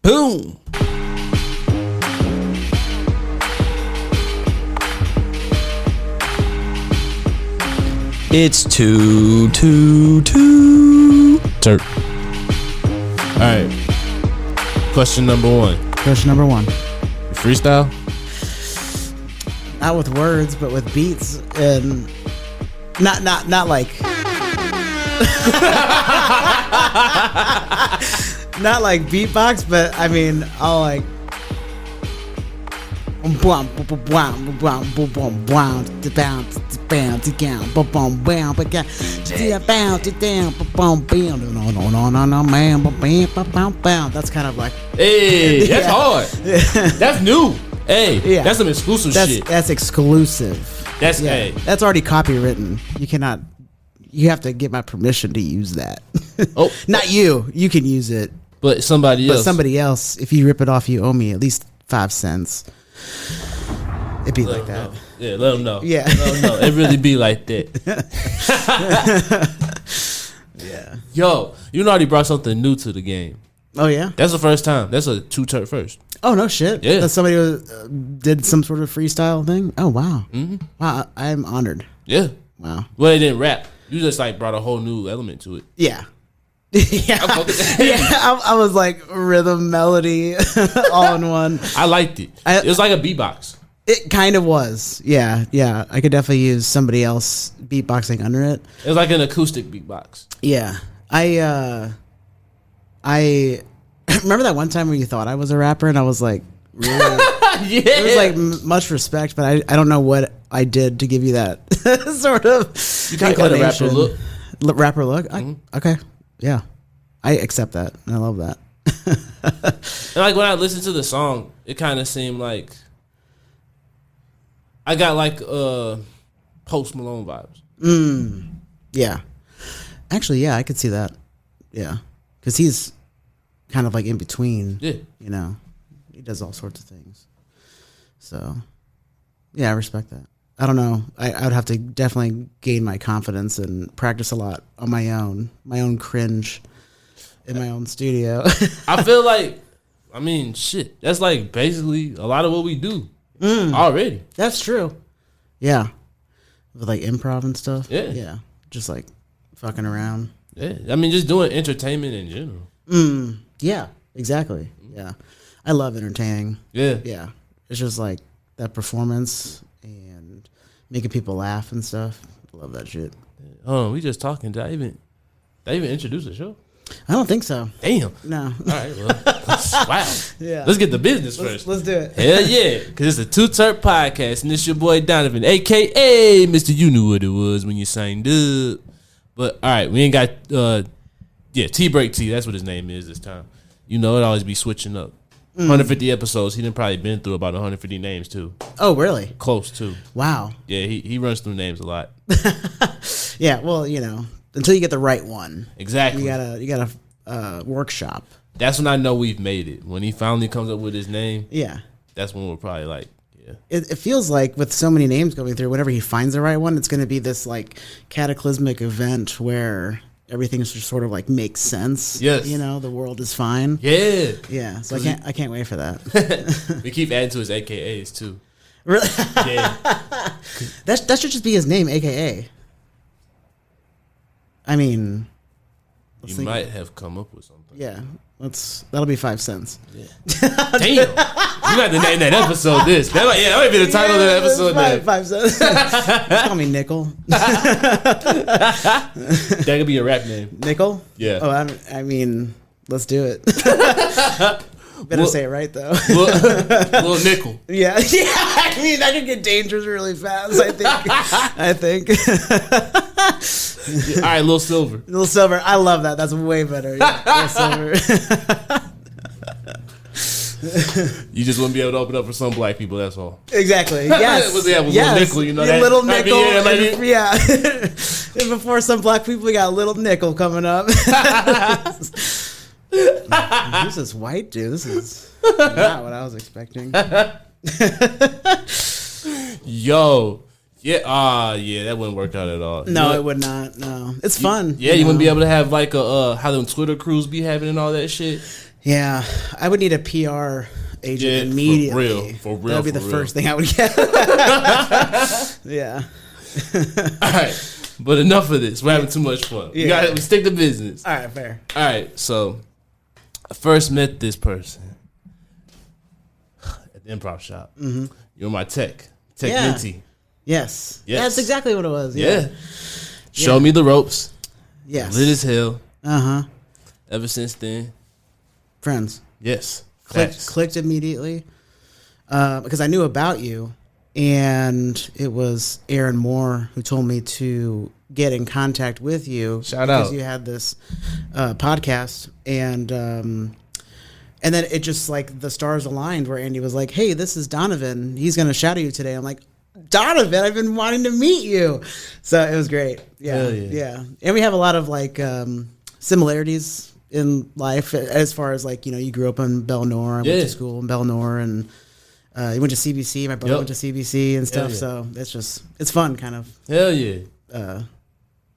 Boom. It's 2-2-2. All right. Question number one. Freestyle? Not with words, but with beats and not like not like beatbox, but I mean I'll like that's kind of like, hey, that's hard. That's new. Hey, yeah. That's some exclusive shit. That's exclusive. That's hey. That's already copywritten. You cannot. You have to get my permission to use that. Oh, not you. You can use it, but somebody else. But somebody else. If you rip it off, you owe me at least 5 cents. It'd be like that. Yeah, let them know. Yeah, let them know. It really be like that. Yeah. Yo, you already brought something new to the game. Oh yeah. That's the first time. That's a 2-turn first. Oh no shit. Yeah. That somebody did some sort of freestyle thing. Oh wow. Mm-hmm. Wow. I'm honored. Yeah. Wow. Well, they didn't rap. You just like brought a whole new element to it. Yeah. Yeah. I was like rhythm, melody, all in one. I liked it. It was like a beatbox. It kind of was. Yeah. Yeah. I could definitely use somebody else beatboxing under it. It was like an acoustic beatbox. Yeah. I remember that one time where you thought I was a rapper and I was like, really? Yeah. It was like much respect, but I don't know what I did to give you that sort of. You kind of got a rapper look. Rapper look? Okay. Yeah. I accept that. And I love that. And like when I listened to the song, it kind of seemed like I got like Post Malone vibes. Yeah. Actually, yeah, I could see that. Yeah. Because he's kind of like in between. Yeah. You know, he does all sorts of things. So, yeah, I respect that. I don't know. I would have to definitely gain my confidence and practice a lot on my own cringe in my own studio. I feel like, I mean, shit, that's like basically a lot of what we do already. That's true. Yeah. With like improv and stuff. Yeah. Yeah. Just like fucking around. Yeah. I mean, just doing entertainment in general. Yeah, exactly. Yeah. I love entertaining. Yeah. Yeah. It's just like that performance and making people laugh and stuff. I love that shit. Oh, we just talking. Did I even introduce the show? I don't think so. Damn. No. All right. Well, wow. Yeah. Let's get the business first. Let's do it. Hell yeah. Because it's a 2-turn podcast, and it's your boy Donovan, a.k.a. Mr. You Knew What It Was when you signed up. But, all right, we ain't got, T-Break T. That's what his name is this time. You know, it always be switching up. 150 episodes. He done probably been through about 150 names, too. Oh, really? Close, too. Wow. Yeah, he runs through names a lot. Yeah, well, you know, until you get the right one. Exactly. You gotta workshop. That's when I know we've made it. When he finally comes up with his name. Yeah. That's when we're probably like, yeah. It feels like with so many names going through, whenever he finds the right one, it's going to be this like cataclysmic event where everything's just sort of like makes sense. Yes. You know, the world is fine. Yeah. Yeah. So I can't wait for that. We keep adding to his AKAs too. Really? Yeah. That should just be his name, AKA. I mean, you might have come up with something. Yeah. That'll be 5 cents. Yeah. Damn. You got to name that episode this. That might be the title of the episode. 5 cents. Just call me Nickel. That could be a rap name. Nickel? Yeah. Oh, I mean, let's do it. Better say it right, though. Little Nickel. Yeah. Yeah. I mean, that could get dangerous really fast, I think. All right, Little Silver. Little Silver. I love that. That's way better. Yeah. Little Silver. You just wouldn't be able to open up for some black people, that's all. Exactly. Yes. Little Nickel, you know that. Little Nickel. Yeah. And before some black people, we got Little Nickel coming up. Who's this white dude? This is not what I was expecting. Yo. Yeah, that wouldn't work out at all. No, it would not. No, it's fun. Yeah, you wouldn't be able to have like how them Twitter crews be having and all that shit. Yeah, I would need a PR agent immediately. For real. That would be the first thing I would get. Yeah. All right, but enough of this. We're having too much fun. Yeah. We stick to business. All right, fair. All right, so I first met this person at the improv shop. Mm-hmm. You were my tech mentee. Yes. That's exactly what it was. Yeah. Showed me the ropes. Yes. Lit as hell. Uh-huh. Ever since then. Friends. Yes. Clicked immediately. Because I knew about you, and it was Aaron Moore who told me to get in contact with you. Shoutout. Because you had this podcast, and then it just like the stars aligned where Andy was like, "Hey, this is Donovan. He's going to shout at you today." I'm like, Donovan, I've been wanting to meet you. So it was great. Yeah. And we have a lot of like similarities in life as far as like, you grew up in Belnor. I went to school in Belnor, and you went to CBC. My brother went to CBC and stuff. So it's fun kind of. Hell yeah.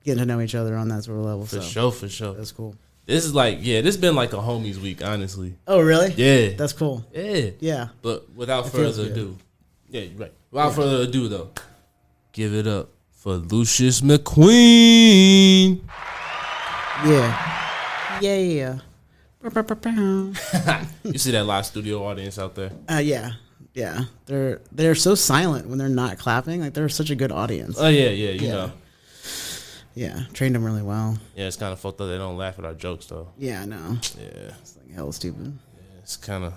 Getting to know each other on that sort of level. For sure. That's cool. This is like, this has been like a homies week, honestly. Oh, really? Yeah. That's cool. Yeah. Yeah. But without further ado. Yeah, you're right. Without further ado, though, give it up for Lucius McQueen. Yeah. You see that live studio audience out there? Yeah. They're so silent when they're not clapping. Like, they're such a good audience. Oh, yeah, you know. Yeah, trained them really well. Yeah, it's kind of fucked up they don't laugh at our jokes, though. Yeah, I know. Yeah. It's like hella stupid. Yeah, it's kind of,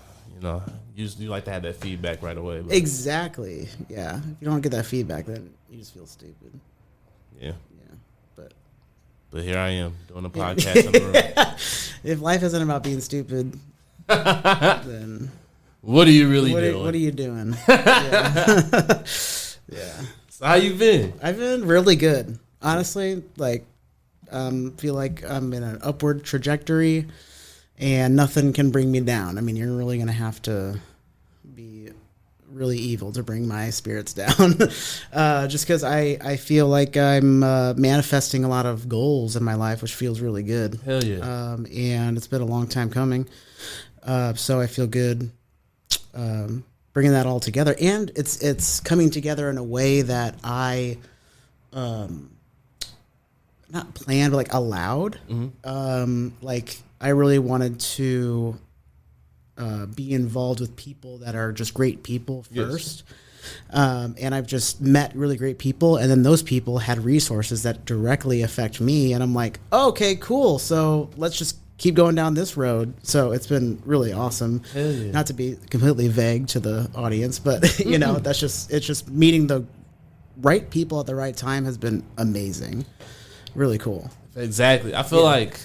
you like to have that feedback right away. But. Exactly. Yeah. If you don't get that feedback, then you just feel stupid. Yeah. But here I am doing a podcast on the road. If life isn't about being stupid, then what are you really doing? What are you doing? Yeah. So how you been? I've been really good. Honestly, like, feel like I'm in an upward trajectory, and nothing can bring me down. I mean, you're really gonna have to be really evil to bring my spirits down. Just because I feel like I'm manifesting a lot of goals in my life, which feels really good. Hell yeah. And it's been a long time coming. So I feel good bringing that all together. And it's coming together in a way that I not planned, but like allowed. Mm-hmm. Like I really wanted to be involved with people that are just great people first. Yes. And I've just met really great people, and then those people had resources that directly affect me, and I'm like, oh, okay, cool. So let's just keep going down this road. So it's been really awesome. Yeah. Not to be completely vague to the audience, but it's just meeting the right people at the right time has been amazing. Really cool. Exactly. I feel like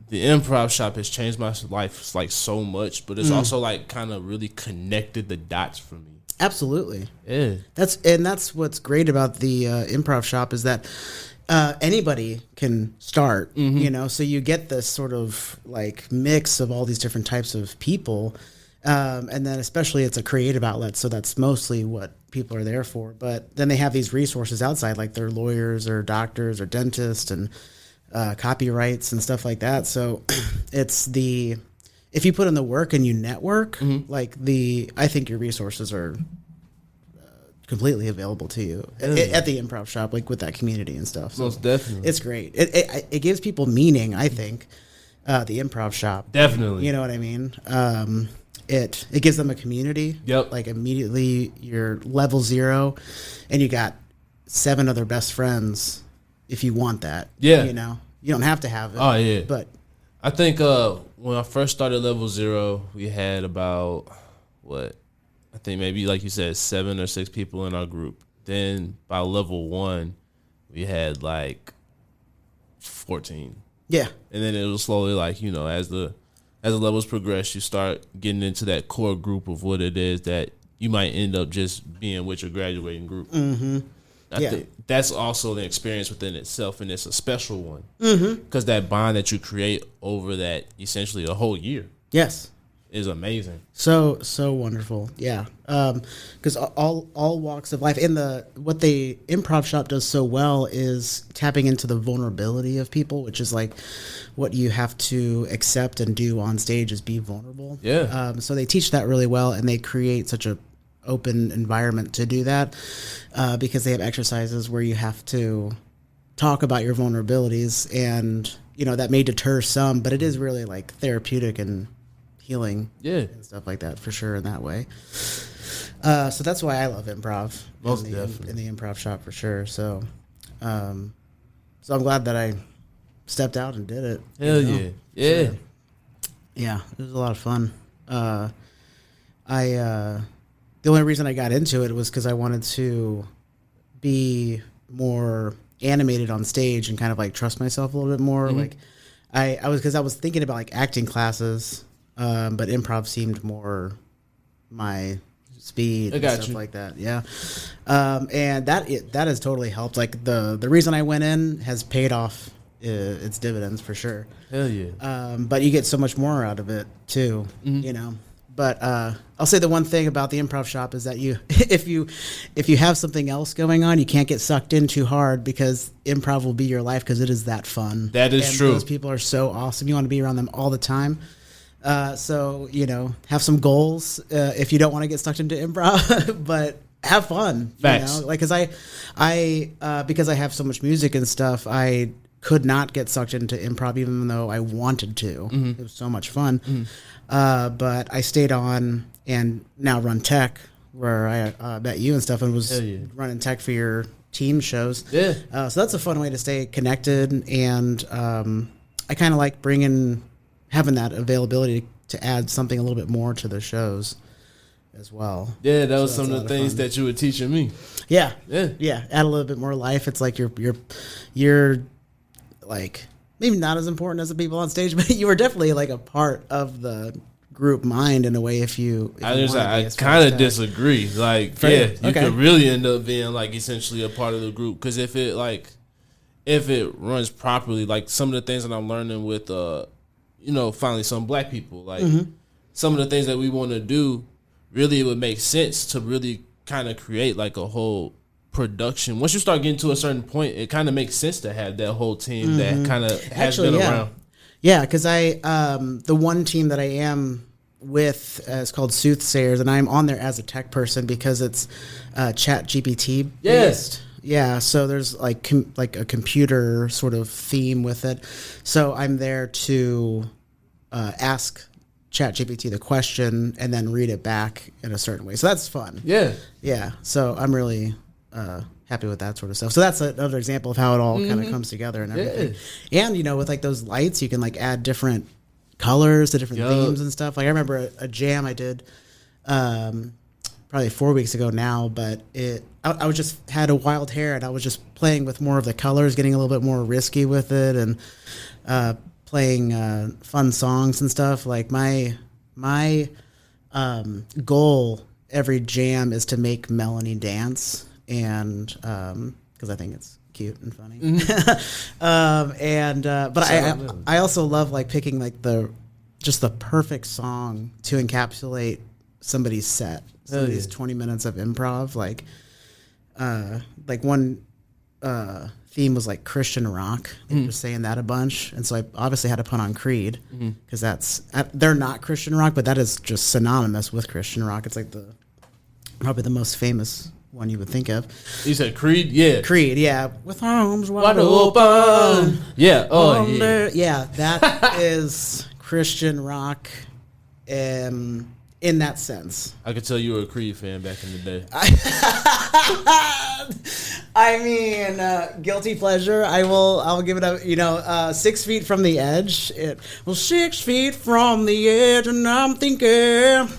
the improv shop has changed my life like so much, but it's also like kind of really connected the dots for me. Absolutely. Yeah. That's what's great about the improv shop is that anybody can start, so you get this sort of like mix of all these different types of people. And then especially it's a creative outlet. So that's mostly what people are there for. But then they have these resources outside, like they're lawyers or doctors or dentists and copyrights and stuff like that. So if you put in the work and you network, I think your resources are completely available to you at the improv shop, like with that community and stuff. So most definitely. It's great. It gives people meaning, I think, the improv shop. Definitely. You know what I mean? It gives them a community. Yep. Like immediately you're level 0 and you got 7 other best friends if you want that. Yeah. You don't have to have it. Oh yeah. But I think when I first started level 0, we had about I think maybe like you said 7 or 6 people in our group. Then by level 1, we had like 14. Yeah. And then it was slowly like, as the levels progress, you start getting into that core group of what it is that you might end up just being with your graduating group. Mm-hmm. I think that's also an experience within itself, and it's a special one. Because that bond that you create over that essentially a whole year. Yes. is amazing. So wonderful. Yeah. Because all walks of life what the improv shop does so well is tapping into the vulnerability of people, which is like what you have to accept and do on stage is be vulnerable. Yeah. So they teach that really well, and they create such a open environment to do that because they have exercises where you have to talk about your vulnerabilities, and that may deter some, but it is really like therapeutic and healing, and stuff like that for sure in that way. So that's why I love improv. Most definitely in the improv shop for sure. So, so I'm glad that I stepped out and did it. Hell yeah, yeah, sure. Yeah. It was a lot of fun. The only reason I got into it was because I wanted to be more animated on stage and kind of like trust myself a little bit more. Mm-hmm. Like I was thinking about like acting classes, but improv seemed more my speed and stuff like that. Yeah. And that has totally helped. Like the reason I went in has paid off its dividends for sure. Hell yeah. But you get so much more out of it too, Mm-hmm. But I'll say the one thing about the improv shop is that if you have something else going on, you can't get sucked in too hard because improv will be your life because it is that fun. That is true. Those people are so awesome. You want to be around them all the time. So have some goals if you don't want to get sucked into improv, but have fun. Facts. Like because I have so much music and stuff, I could not get sucked into improv even though I wanted to. Mm-hmm. It was so much fun. Mm-hmm. But I stayed on and now run tech where I met you and stuff and was running tech for your team shows. Yeah. So that's a fun way to stay connected. And I kind of like having that availability to add something a little bit more to the shows as well. Yeah, that was some of the things that you were teaching me. Yeah. Yeah. Yeah. Add a little bit more life. It's like you're like maybe not as important as the people on stage, but you were definitely like a part of the group mind in a way. If I kind of disagree. Like, you could really end up being like essentially a part of the group because if it runs properly, like some of the things that I'm learning with, finally some black people, like some of the things that we want to do, really it would make sense to really kind of create like a whole production. Once you start getting to a certain point, it kind of makes sense to have that whole team that kind of has been around. Yeah, because the one team that I am with is called Soothsayers, and I'm on there as a tech person because it's Chat GPT based. Yeah, so there's like a computer sort of theme with it. So I'm there to ask ChatGPT the question and then read it back in a certain way. So that's fun. Yeah. Yeah. So I'm really happy with that sort of stuff. So that's another example of how it all kind of comes together and everything. Yeah. And, with like those lights, you can like add different colors to different themes and stuff. Like I remember a jam I did probably 4 weeks ago now, but I was just had a wild hair and I was just playing with more of the colors, getting a little bit more risky with it and playing fun songs and stuff. Like my goal every jam is to make Melanie dance, and because I think it's cute and funny. But I also love like picking like the perfect song to encapsulate somebody's set. Somebody's 20 minutes of improv, like one theme was like Christian rock. They were saying that a bunch, and so I obviously had to put on Creed because they're not Christian rock, but that is just synonymous with Christian rock. It's like probably the most famous one you would think of. You said Creed? Yeah. Creed, yeah. With arms wide open. Yeah. Oh, yeah. Yeah, that is Christian rock in that sense. I could tell you were a Creed fan back in the day. I mean, guilty pleasure. I'll give it a 6 feet from the edge. 6 feet from the edge, and I'm thinking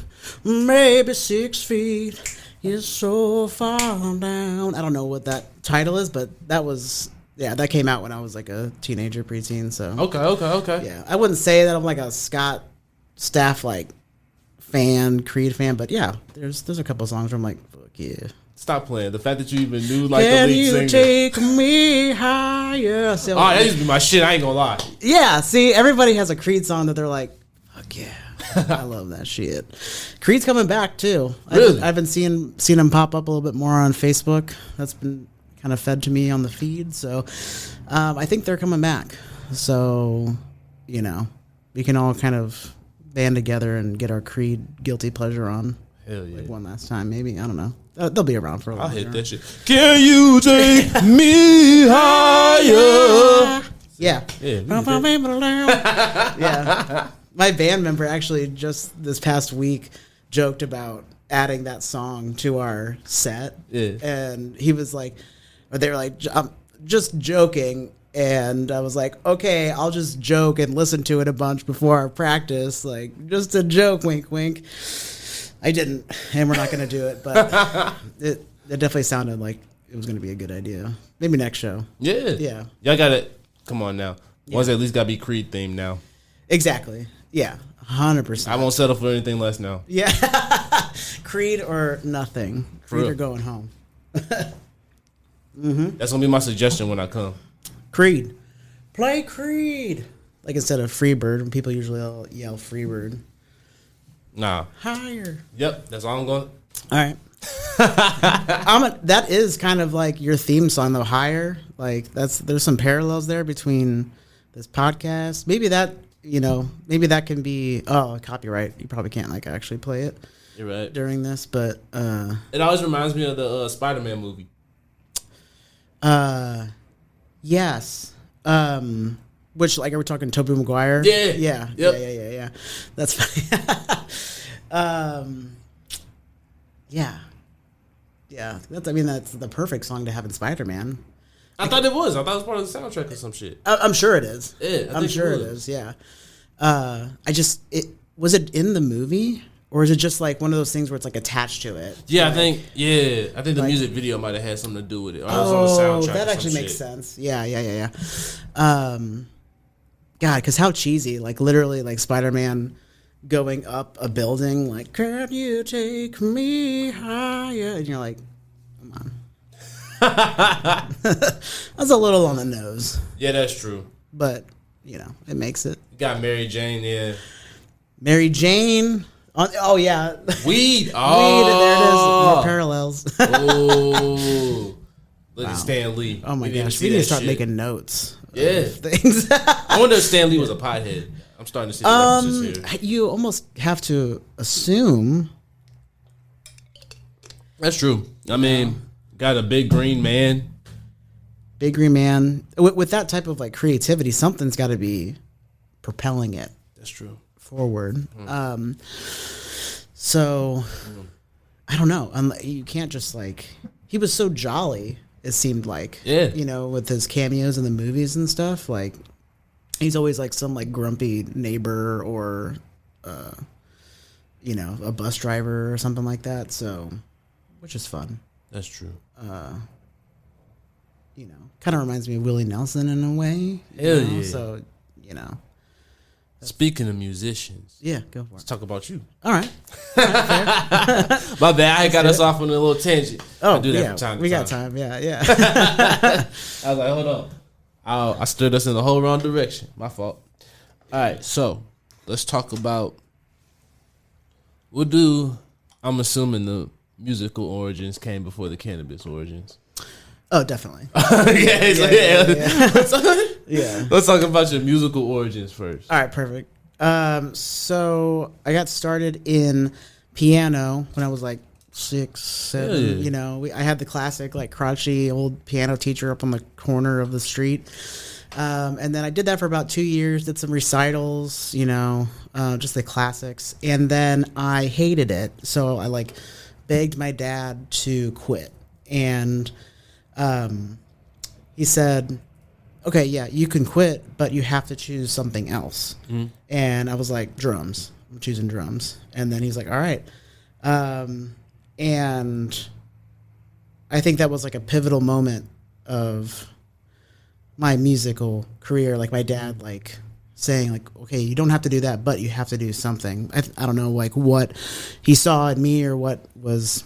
maybe 6 feet is so far down. I don't know what that title is, but that came out when I was like a teenager, preteen. So okay. Yeah, I wouldn't say that I'm like a Scott Staff like Creed fan, but yeah, there's a couple songs where I'm like, fuck yeah. Stop playing. The fact that you even knew like Can the lead singer. take me higher? That used to be my shit. I ain't gonna lie. Yeah, see, everybody has a Creed song that they're like, fuck yeah. I love that shit. Creed's coming back too. Really? I've been seeing him pop up a little bit more on Facebook. That's been kind of fed to me on the feed. So I think they're coming back. So, you know, we can all kind of band together and get our Creed guilty pleasure on. Hell yeah. Like one last time, maybe. I don't know. They'll be around for a while. I'll hit that shit. Can you take me higher? Yeah. Yeah. My band member actually just this past week joked about adding that song to our set. Yeah. And he was like, or they were like, I'm just joking. And I was like, okay, I'll just joke and listen to it a bunch before our practice. Like, just a joke, wink, wink. I didn't, and we're not going to do it. But it definitely sounded like it was going to be a good idea. Maybe next show. Yeah. Yeah. Y'all got it. Come on now. One's at least got to be Creed themed now. Exactly. Yeah. 100%. I won't settle for anything less now. Yeah. Creed or nothing. Creed or going home. Mm-hmm. That's going to be my suggestion when I come. Creed. Play Creed. Like instead of Freebird, when people usually yell Freebird. Nah. Higher. Yep. That's all I'm going. All right. That is kind of like your theme song, though. Higher. Like there's some parallels there between this podcast. Maybe that can be copyright. You probably can't like actually play it. You're right. During this, but it always reminds me of the Spider-Man movie. Yes. Which like are we talking Tobey Maguire? Yeah. Yeah. Yep. Yeah. That's funny. Yeah. Yeah. That's the perfect song to have in Spider-Man. I thought it was. I thought it was part of the soundtrack or some shit. I'm sure it is. Yeah, I'm sure it is. Yeah. Was it in the movie or is it just like one of those things where it's like attached to it? Yeah, like, I think the music video might have had something to do with it. Or it was on the soundtrack that actually makes sense. Yeah. God, because how cheesy! Like literally, like Spider-Man going up a building, like "Can you take me higher?" And you're like, "Come on." That's a little on the nose. Yeah, that's true. But it makes it. You got Mary Jane, yeah. Mary Jane. Oh yeah. Weed. Weed. There it is. More parallels. Oh. Look at Stan Lee. Oh my gosh. We need to start making notes. Yeah. Things. I wonder if Stan Lee was a pothead. I'm starting to see the references here. You almost have to assume. That's true. I mean, got a big green man. Big green man. With that type of like creativity, something's got to be propelling it. That's true. Forward. So I don't know. You can't just like. He was so jolly. It seemed like, with his cameos in the movies and stuff, like he's always like some like grumpy neighbor or, a bus driver or something like that. So, which is fun. That's true. Kind of reminds me of Willie Nelson in a way. Hell yeah. So, Speaking of musicians. Yeah, go for it. Let's talk about you. All right. My bad. I got us off on a little tangent. Oh, I do that from time to time. We got time. Yeah. I was like, hold on. I steered us in the whole wrong direction. My fault. All right, so let's talk about. I'm assuming the musical origins came before the cannabis origins. Oh, definitely. Yeah. Let's talk about your musical origins first. All right, perfect. So I got started in piano when I was like 6, 7. Yeah. I had the classic like crotchety old piano teacher up on the corner of the street. And then I did that for about 2 years, did some recitals, just the classics. And then I hated it. So I like begged my dad to quit. And he said, okay, yeah, you can quit, but you have to choose something else. Mm-hmm. And I was like, drums. I'm choosing drums. And then he's like, all right. And I think that was like a pivotal moment of my musical career. Like my dad, like saying like, okay, you don't have to do that, but you have to do something. I don't know, like what he saw in me or what was,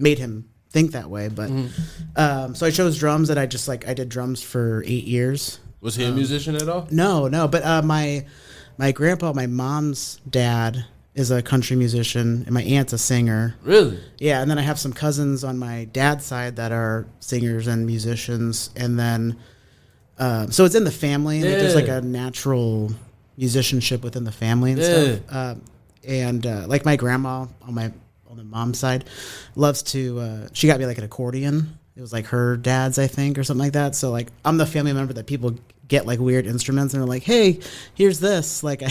made him think that way. But, so I chose drums and I did drums for 8 years. Was he a musician at all? No, but, My grandpa, my mom's dad, is a country musician, and my aunt's a singer. Really? Yeah, and then I have some cousins on my dad's side that are singers and musicians, and then so it's in the family. Like, there's like a natural musicianship within the family and stuff. And like my grandma on the mom's side loves to. She got me like an accordion. It was like her dad's, I think, or something like that. So like I'm the family member that people get like weird instruments and they're like, hey, here's this. Like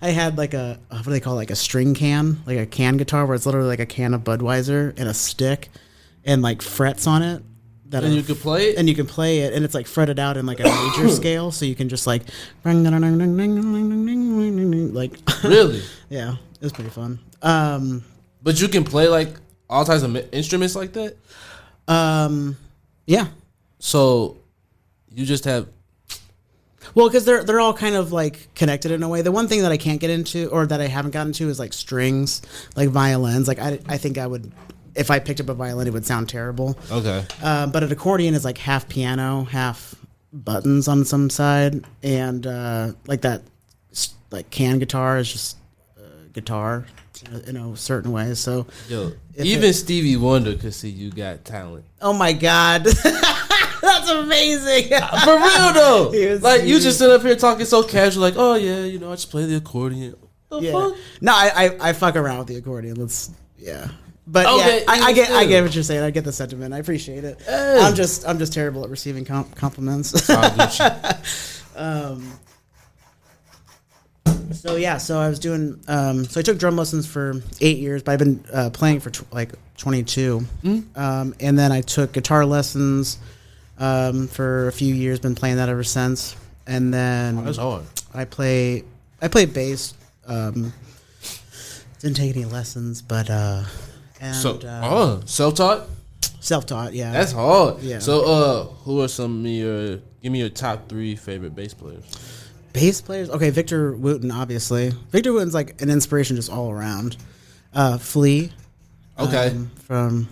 I had like a, what do they call it? Like a string can, like a can guitar where it's literally like a can of Budweiser and a stick and like frets on it. And you can play it? And you can play it, and it's like fretted out in like a major scale, so you can just like really? Yeah, it was pretty fun. But you can play like all types of instruments like that? Yeah. So you just have... Well, because they're all kind of like connected in a way. The one thing that I can't get into, or that I haven't gotten into, is like strings, like violins. Like I think I would... If I picked up a violin, it would sound terrible. Okay. But an accordion is like half piano, half buttons on some side, and like that, like can guitar is just guitar in a certain way. So, even Stevie Wonder could see you got talent. Oh my God, that's amazing! For real though, like you just sit up here talking so casual, like, oh yeah, I just play the accordion. Fuck? No, I fuck around with the accordion. But okay, yeah, I get what you're saying. I get the sentiment. I appreciate it. Hey. I'm just terrible at receiving compliments. So I was doing. So I took drum lessons for 8 years, but I've been playing for like 22. And then I took guitar lessons for a few years. Been playing that ever since. And then that's hard. I play bass. Didn't take any lessons, but. And, self-taught? Self-taught, yeah. That's hard. Yeah. So, who are some of give me your top 3 favorite bass players? Bass players? Okay, Victor Wooten, obviously. Victor Wooten's like an inspiration just all around. Flea. Okay. From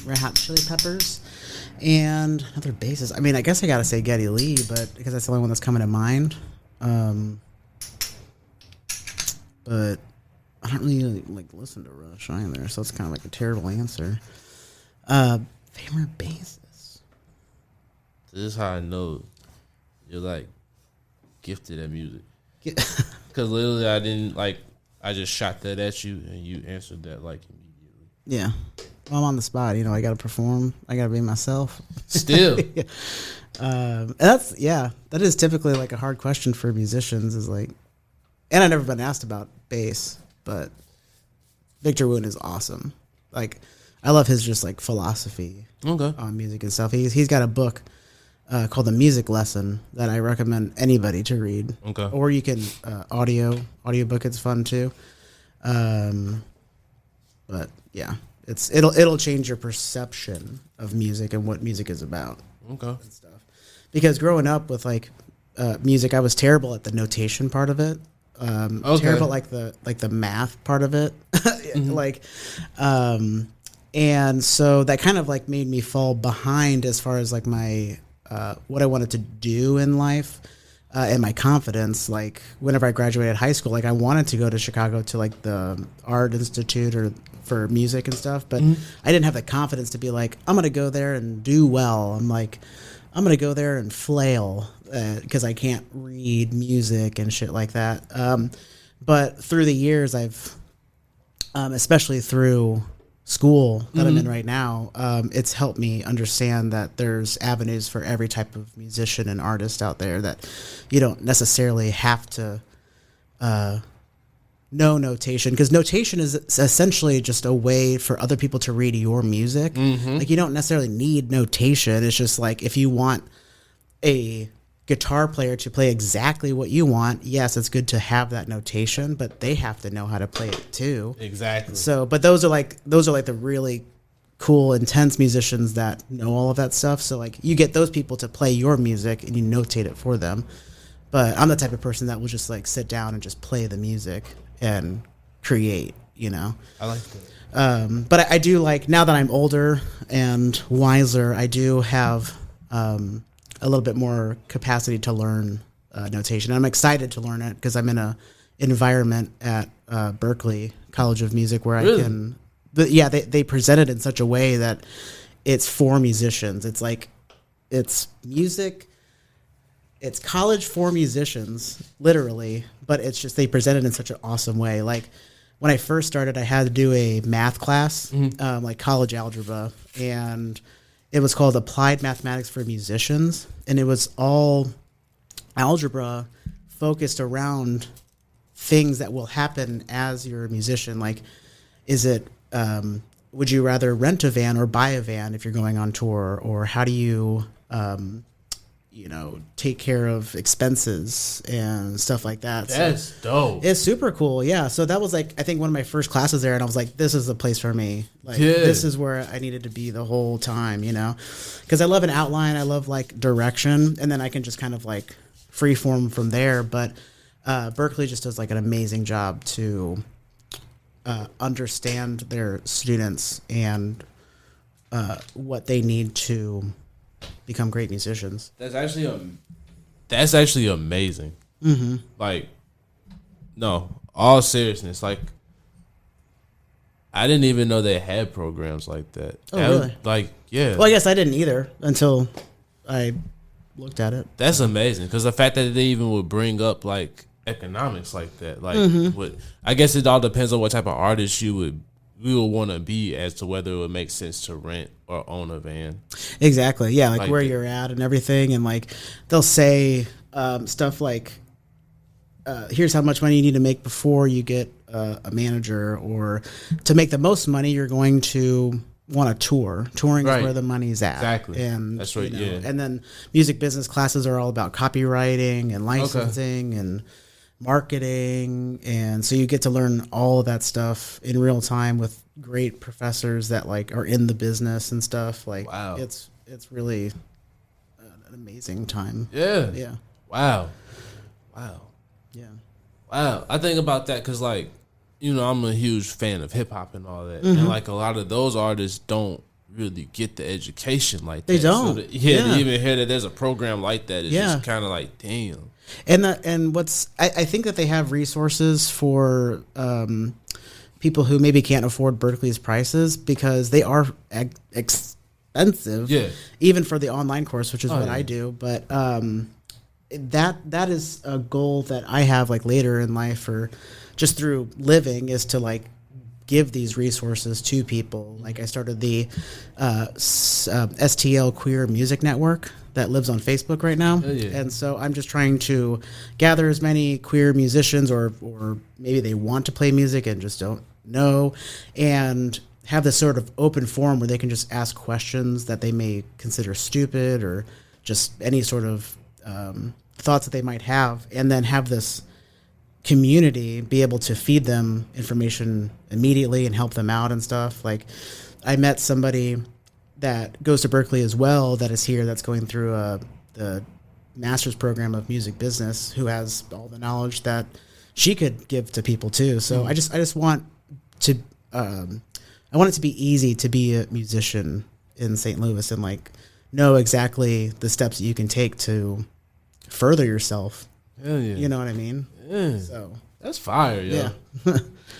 Red Hot Chili Peppers. And other bassists. I mean, I guess I gotta say Geddy Lee, but because that's the only one that's coming to mind. But I don't really like listen to Rush either, so it's kind of like a terrible answer. Favorite bassist. This is how I know you're like gifted at music. Because literally, I just shot that at you, and you answered that like immediately. Yeah, well, I'm on the spot. I got to perform. I got to be myself. Still. That is typically like a hard question for musicians. Is like, and I've never been asked about bass. But Victor Wooten is awesome. Like, I love his just like philosophy on music and stuff. He's got a book called The Music Lesson that I recommend anybody to read. Okay. Or you can audiobook. It's fun too. But yeah, it'll change your perception of music and what music is about. Okay. And stuff. Because growing up with like music, I was terrible at the notation part of it. Terrible like the math part of it. And so that kind of like made me fall behind as far as like my what I wanted to do in life and my confidence. Like whenever I graduated high school, like I wanted to go to Chicago to like the Art Institute or for music and stuff, but I didn't have the confidence to be like, I'm gonna go there and do well. I'm gonna go there and flail because I can't read music and shit like that. But through the years, I've, especially through school that I'm in right now, it's helped me understand that there's avenues for every type of musician and artist out there, that you don't necessarily have to know notation, because notation is essentially just a way for other people to read your music. Like you don't necessarily need notation. It's just like if you want a guitar player to play exactly what you want, yes, it's good to have that notation, but they have to know how to play it too. Exactly. So, but those are like the really cool, intense musicians that know all of that stuff. So like you get those people to play your music and you notate it for them. But I'm the type of person that will just like sit down and just play the music and create, I like that. But I do like, now that I'm older and wiser, I do have a little bit more capacity to learn notation. I'm excited to learn it because I'm in a environment at Berklee College of Music where Really? I can. But yeah, they present it in such a way that it's for musicians. It's like it's music. It's college for musicians, literally. But it's just they present it in such an awesome way. Like when I first started, I had to do a math class, like college algebra, and it was called Applied Mathematics for Musicians, and it was all algebra focused around things that will happen as you're a musician. Like, is it would you rather rent a van or buy a van if you're going on tour, or how do you take care of expenses and stuff like that. That's dope. It's super cool. Yeah. So that was like, I think one of my first classes there, and I was like, this is the place for me. Like, this is where I needed to be the whole time, because I love an outline. I love like direction, and then I can just kind of like free form from there. But Berklee just does like an amazing job to understand their students and what they need to become great musicians. That's actually amazing. Mm-hmm. Like, no, all seriousness. Like, I didn't even know they had programs like that. Oh, really? Yeah. Well, I guess I didn't either until I looked at it. That's amazing, because the fact that they even would bring up like economics like that, like, I guess it all depends on what type of artist you would want to be as to whether it would make sense to rent or own a van. Exactly. Yeah, like where you're at and everything, and like they'll say stuff like, here's how much money you need to make before you get a manager, or to make the most money you're going to want a tour. Touring is where the money's at. Exactly. And that's right. Yeah. And then music business classes are all about copywriting and licensing and marketing, and so you get to learn all of that stuff in real time with great professors that like are in the business and stuff. Like, wow, it's really an amazing time. Yeah. Wow. Yeah. Wow. I think about that because, like, I'm a huge fan of hip hop and all that, and like a lot of those artists don't really get the education like that. They don't. So to even hear that there's a program like that is just kind of like, damn. And what's I think that they have resources for people who maybe can't afford Berklee's prices, because they are expensive. Yeah. Even for the online course, which is what I do. But that is a goal that I have like later in life, or just through living, is to like give these resources to people. Like I started the STL Queer Music Network that lives on Facebook right now. And so I'm just trying to gather as many queer musicians, or maybe they want to play music and just don't know, and have this sort of open forum where they can just ask questions that they may consider stupid, or just any sort of thoughts that they might have, and then have this community be able to feed them information immediately and help them out and stuff. Like, I met somebody that goes to Berklee as well, that is here, that's going through the master's program of music business, who has all the knowledge that she could give to people too. So I just want to I want it to be easy to be a musician in St. Louis, and like know exactly the steps that you can take to further yourself. Hell yeah. You know what I mean? Yeah. So that's fire, yo. Yeah.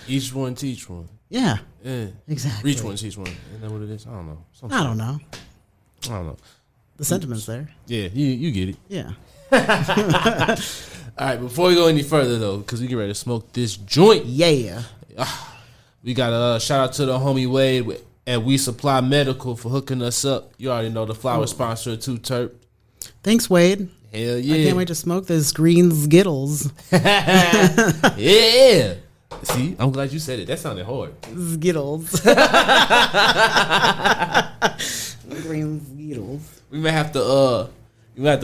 Each one teach one. Yeah. Yeah. Exactly. Reach one, teach one. Isn't that what it is? I don't know. I don't know. I don't know. The sentiment's there. Yeah, you get it. Yeah. All right, before we go any further, though, because we get ready to smoke this joint. Yeah. We got a shout out to the homie Wade at We Supply Medical for hooking us up. You already know the flower sponsor of Too T3rp. Thanks, Wade. Hell yeah. I can't wait to smoke this Green Zkittlez. Yeah. See, I'm glad you said it. That sounded hard. Zkittlez. Green Zkittlez. We may have to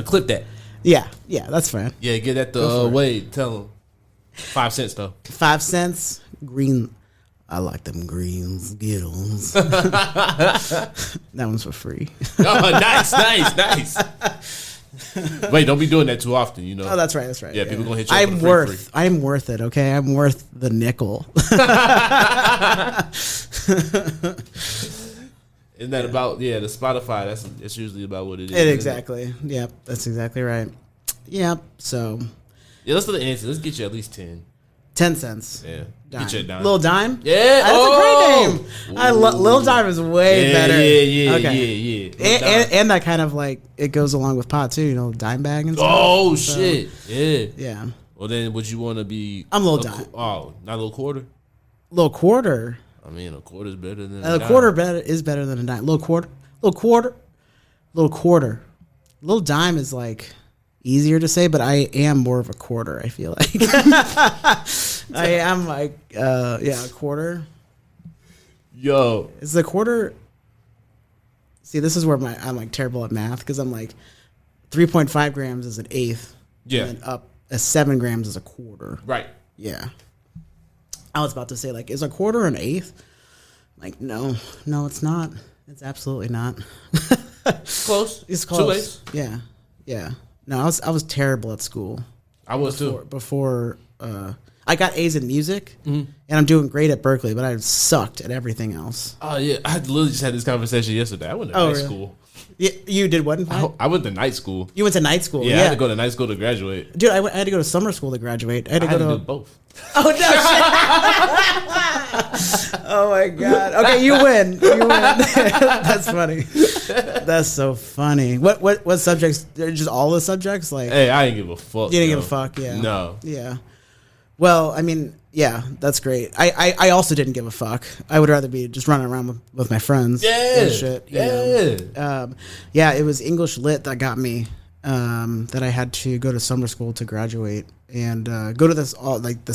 clip that. Yeah, that's fine. Yeah, get that to Wade. Tell him 5 cents though. 5 cents. Green. I like them Green Zkittlez. That one's for free. Oh, nice. Wait, don't be doing that too often, you know. Oh, that's right. Yeah, people gonna hit you up for free. I'm worth it. Okay, I'm worth the nickel. Isn't that about the Spotify? That's usually about what it is. Exactly. Yep, that's exactly right. Yep. So Yeah, let's do the answer. Let's get you at least 10. 10 cents. Yeah. Dime. Get you a dime. Little Dime? Yeah. That's a great name. Little Dime is way better. Yeah. Okay. And that kind of like, it goes along with pot too, you know, dime bag and stuff. Oh, shit. Yeah. Yeah. Well, then would you want to be... I'm Little Dime. Oh, not a little quarter? Little quarter? I mean, a quarter's better than a A dime. quarter is better than a dime. Little quarter. Little dime is like easier to say, but I am more of a quarter, I feel like. I am like, a quarter. Yo. Is the quarter... See, this is where I'm like terrible at math, because I'm like 3.5 grams is an eighth. Yeah. And then up 7 grams is a quarter. Right. Yeah. I was about to say, like, is a quarter an eighth? Like, no, it's not. It's absolutely not. Close. It's close. 2 eighths. Yeah. No, I was terrible at school. I was too. Before I got A's in music, and I'm doing great at Berkeley, but I sucked at everything else. Oh, yeah. I literally just had this conversation yesterday. I went to night school. Yeah, you did what? I went to night school. You went to night school? Yeah, I had to go to night school to graduate. Dude, I had to go to summer school to graduate. I had to do both. Oh, no shit. Oh, my God. Okay, you win. That's funny. That's so funny. What subjects? Just all the subjects? Like, hey, I didn't give a fuck. You didn't give a fuck, yeah. No. Yeah. Well, I mean, yeah, that's great. I also didn't give a fuck. I would rather be just running around with my friends. Yeah. And shit. You know? Yeah, it was English Lit that got me. That I had to go to summer school to graduate and go to this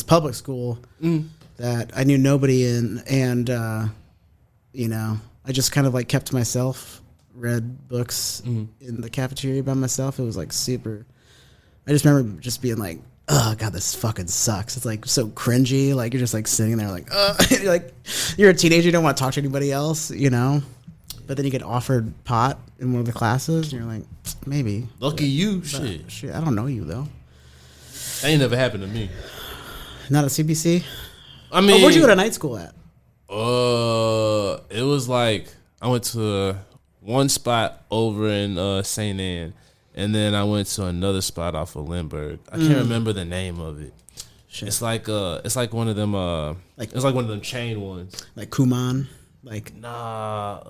public school that I knew nobody in, and you know, I just kind of like kept to myself, read books in the cafeteria by myself. It was like super. I just remember just being like, oh God, this fucking sucks. It's like so cringy. Like you're just like sitting there like, you're like, you're a teenager, you don't want to talk to anybody else, you know. But then you get offered pot in one of the classes, and you're like, maybe. Lucky you, Shit, I don't know you though. That ain't never happened to me. Not at CBC. I mean, where'd you go to night school at? It was like I went to one spot over in St. Anne, and then I went to another spot off of Lindbergh. I can't remember the name of it. Shit. It's like one of them it's like one of them chain ones. Like Kumon. Like damn.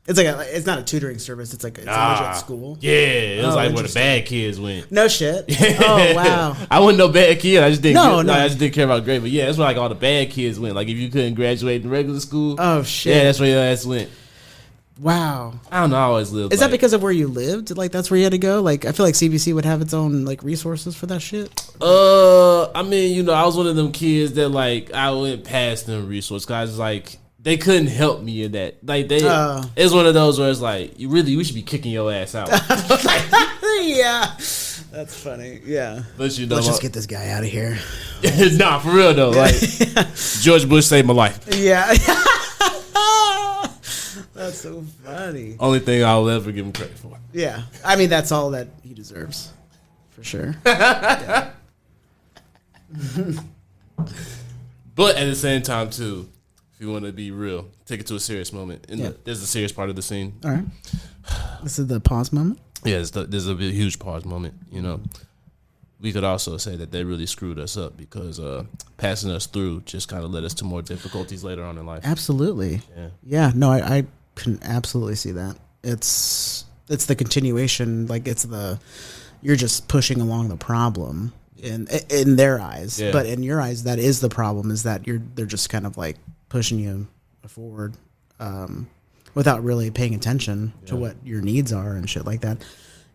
It's like it's not a tutoring service. It's like it's a legit school. Yeah, it was like where the bad kids went. No shit. Oh wow. I wasn't no bad kid. I just didn't. I just didn't care about grade. But yeah, that's where like all the bad kids went. Like if you couldn't graduate in regular school. Oh shit. Yeah, that's where your ass went. Wow. I don't know. I always lived. Is that because of where you lived? Like that's where you had to go? Like I feel like CBC would have its own like resources for that shit. I mean, you know, I was one of them kids that like I went past them resources. Cause like they couldn't help me in that. Like it's one of those where it's like we should be kicking your ass out. Yeah, that's funny. Yeah, but you know, let's just get this guy out of here. Nah, for real though. Like George Bush saved my life. Yeah. That's so funny. Only thing I'll ever give him credit for. Yeah. I mean, that's all that he deserves. For sure. Yeah. But at the same time, too, if you want to be real, take it to a serious moment. There's a serious part of the scene. All right. This is the pause moment? Yeah, there's a huge pause moment, you know. We could also say that they really screwed us up because passing us through just kind of led us to more difficulties later on in life. Absolutely. Yeah. No, I can absolutely see that. It's the continuation. Like you're just pushing along the problem in their eyes, but in your eyes, that is the problem. Is that they're just kind of like pushing you forward without really paying attention to what your needs are and shit like that.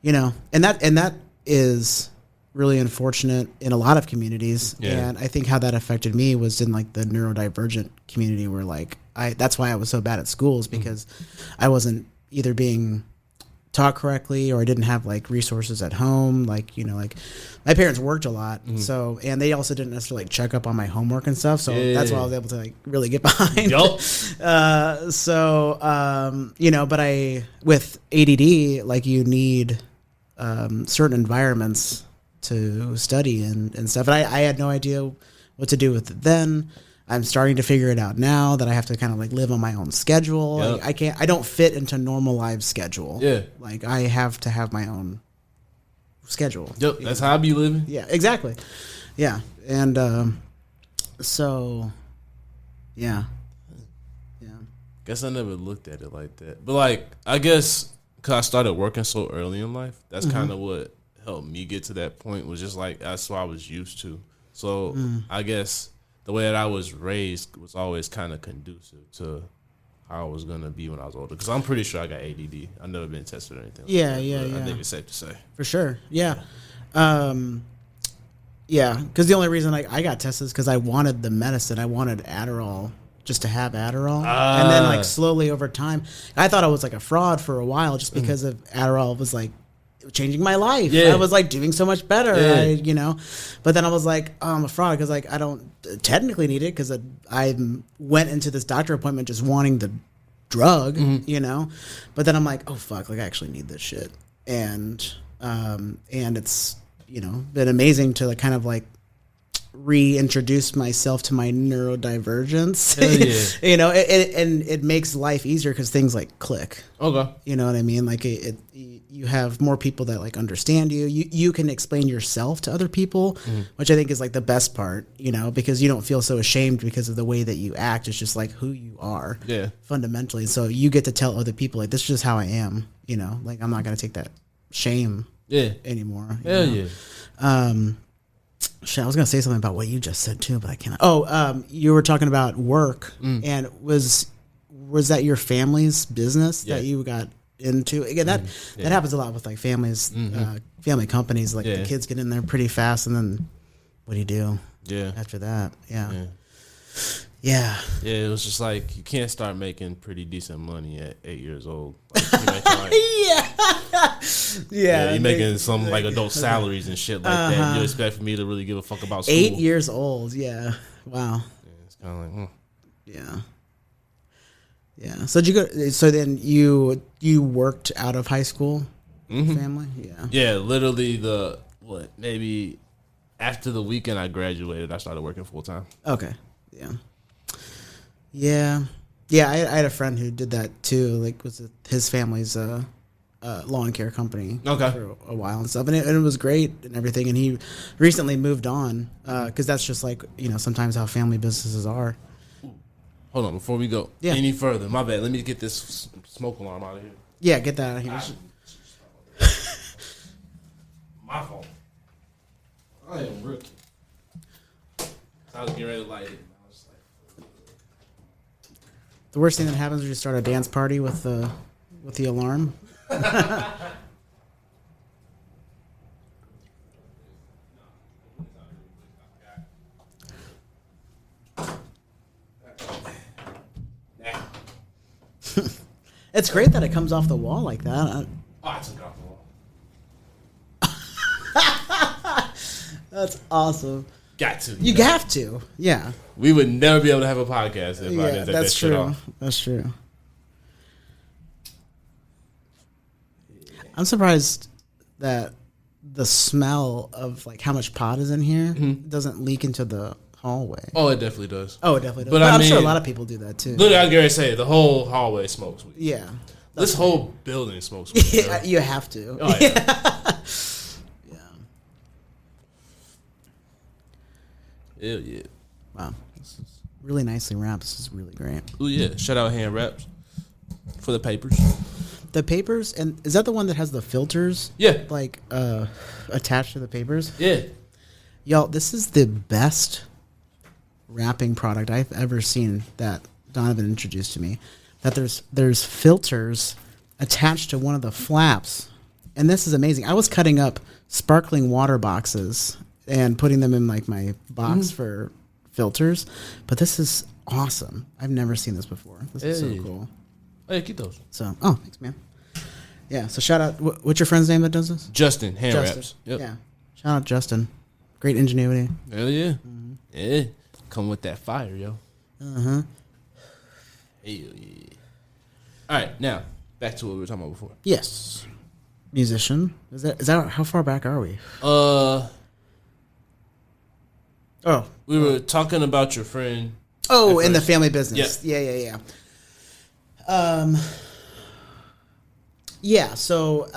You know, and that is really unfortunate in a lot of communities. And I think how that affected me was in like the neurodivergent community where like that's why I was so bad at schools because I wasn't either being taught correctly or I didn't have like resources at home. Like, you know, like my parents worked a lot. So, and they also didn't necessarily like check up on my homework and stuff. So that's why I was able to like really get behind. You know, but with ADD, like you need certain environments to study and stuff. And I had no idea what to do with it then. I'm starting to figure it out now that I have to kind of like live on my own schedule. Yep. Like I don't fit into normal life schedule. Yeah. Like I have to have my own schedule. Yep, that's how I be living. Yeah, exactly. Yeah, and so, yeah. Guess I never looked at it like that. But like, I guess because I started working so early in life, that's kind of what helped me get to that point. Was just like that's what I was used to. So I guess the way that I was raised was always kind of conducive to how I was gonna be when I was older. Because I'm pretty sure I got ADD. I've never been tested or anything. Yeah, I think it's safe to say for sure. Yeah. Yeah, because the only reason I got tested is because I wanted the medicine. I wanted Adderall, just to have Adderall. And then like slowly over time, I thought I was like a fraud for a while just because of Adderall was like changing my life. Yeah. I was like doing so much better, but then I was like, oh, I'm a fraud because like I don't technically need it because I went into this doctor appointment just wanting the drug, but then I'm like, oh fuck, like I actually need this shit. And it's, been amazing to like kind of like reintroduce myself to my neurodivergence. And it makes life easier because things like click. Okay. You know what I mean? Like you have more people that like understand you. You can explain yourself to other people, which I think is like the best part, because you don't feel so ashamed because of the way that you act. It's just like who you are fundamentally. So you get to tell other people like, this is just how I am, like I'm not going to take that shame anymore. Yeah. Shit, I was gonna say something about what you just said too, but I can't. You were talking about work, and was that your family's business that you got into? Again, that happens a lot with like families, family companies. Like the kids get in there pretty fast, and then what do you do? After that, Yeah, it was just like you can't start making pretty decent money at 8 years old. Like, you're making some like adult salaries and shit like that. You expect for me to really give a fuck about school? 8 years old, wow. Yeah, it's kind of like, yeah. So did you go? So then you worked out of high school, family, yeah. Literally maybe after the weekend I graduated, I started working full time. Okay, yeah. I had a friend who did that too. Like, his family's lawn care company for a while and stuff, and it was great and everything. And he recently moved on because that's just like sometimes how family businesses are. Hold on, before we go any further, my bad. Let me get this smoke alarm out of here. Yeah, get that out of here. My fault. I am rookie. I was getting ready to light it. The worst thing that happens is you start a dance party with the alarm. It's great that it comes off the wall like that. I took it off the wall. That's awesome. Got to. You have to. Yeah. We would never be able to have a podcast if I didn't take that shit off. That's true. I'm surprised that the smell of like how much pot is in here doesn't leak into the hallway. Oh, it definitely does. Oh, it definitely does. But I'm sure a lot of people do that too. Literally, I was going to say, the whole hallway smokes weed. Yeah. This whole building smokes weed. Yeah, you have to. Oh, yeah. Hell yeah. Wow. This is really nicely wrapped. This is really great. Oh, yeah. Shout out hand wraps for the papers. The papers, and is that the one that has the filters? Yeah. Like attached to the papers? Yeah. Y'all, this is the best wrapping product I've ever seen that Donovan introduced to me. That there's filters attached to one of the flaps. And this is amazing. I was cutting up sparkling water boxes and putting them in like my box for filters. But this is awesome. I've never seen this before. This is so cool. Hey, keep those. So, thanks, man. Yeah, so shout out. What's your friend's name that does this? Justin, hand wraps. Yep. Yeah. Shout out Justin. Great ingenuity. Hell yeah. Yeah. Come with that fire, yo. Uh-huh. Hell yeah. All right, now, back to what we were talking about before. Yes. Musician. Is that how far back are we? We were talking about your friend. Oh, in the family business. Yeah. Yeah, so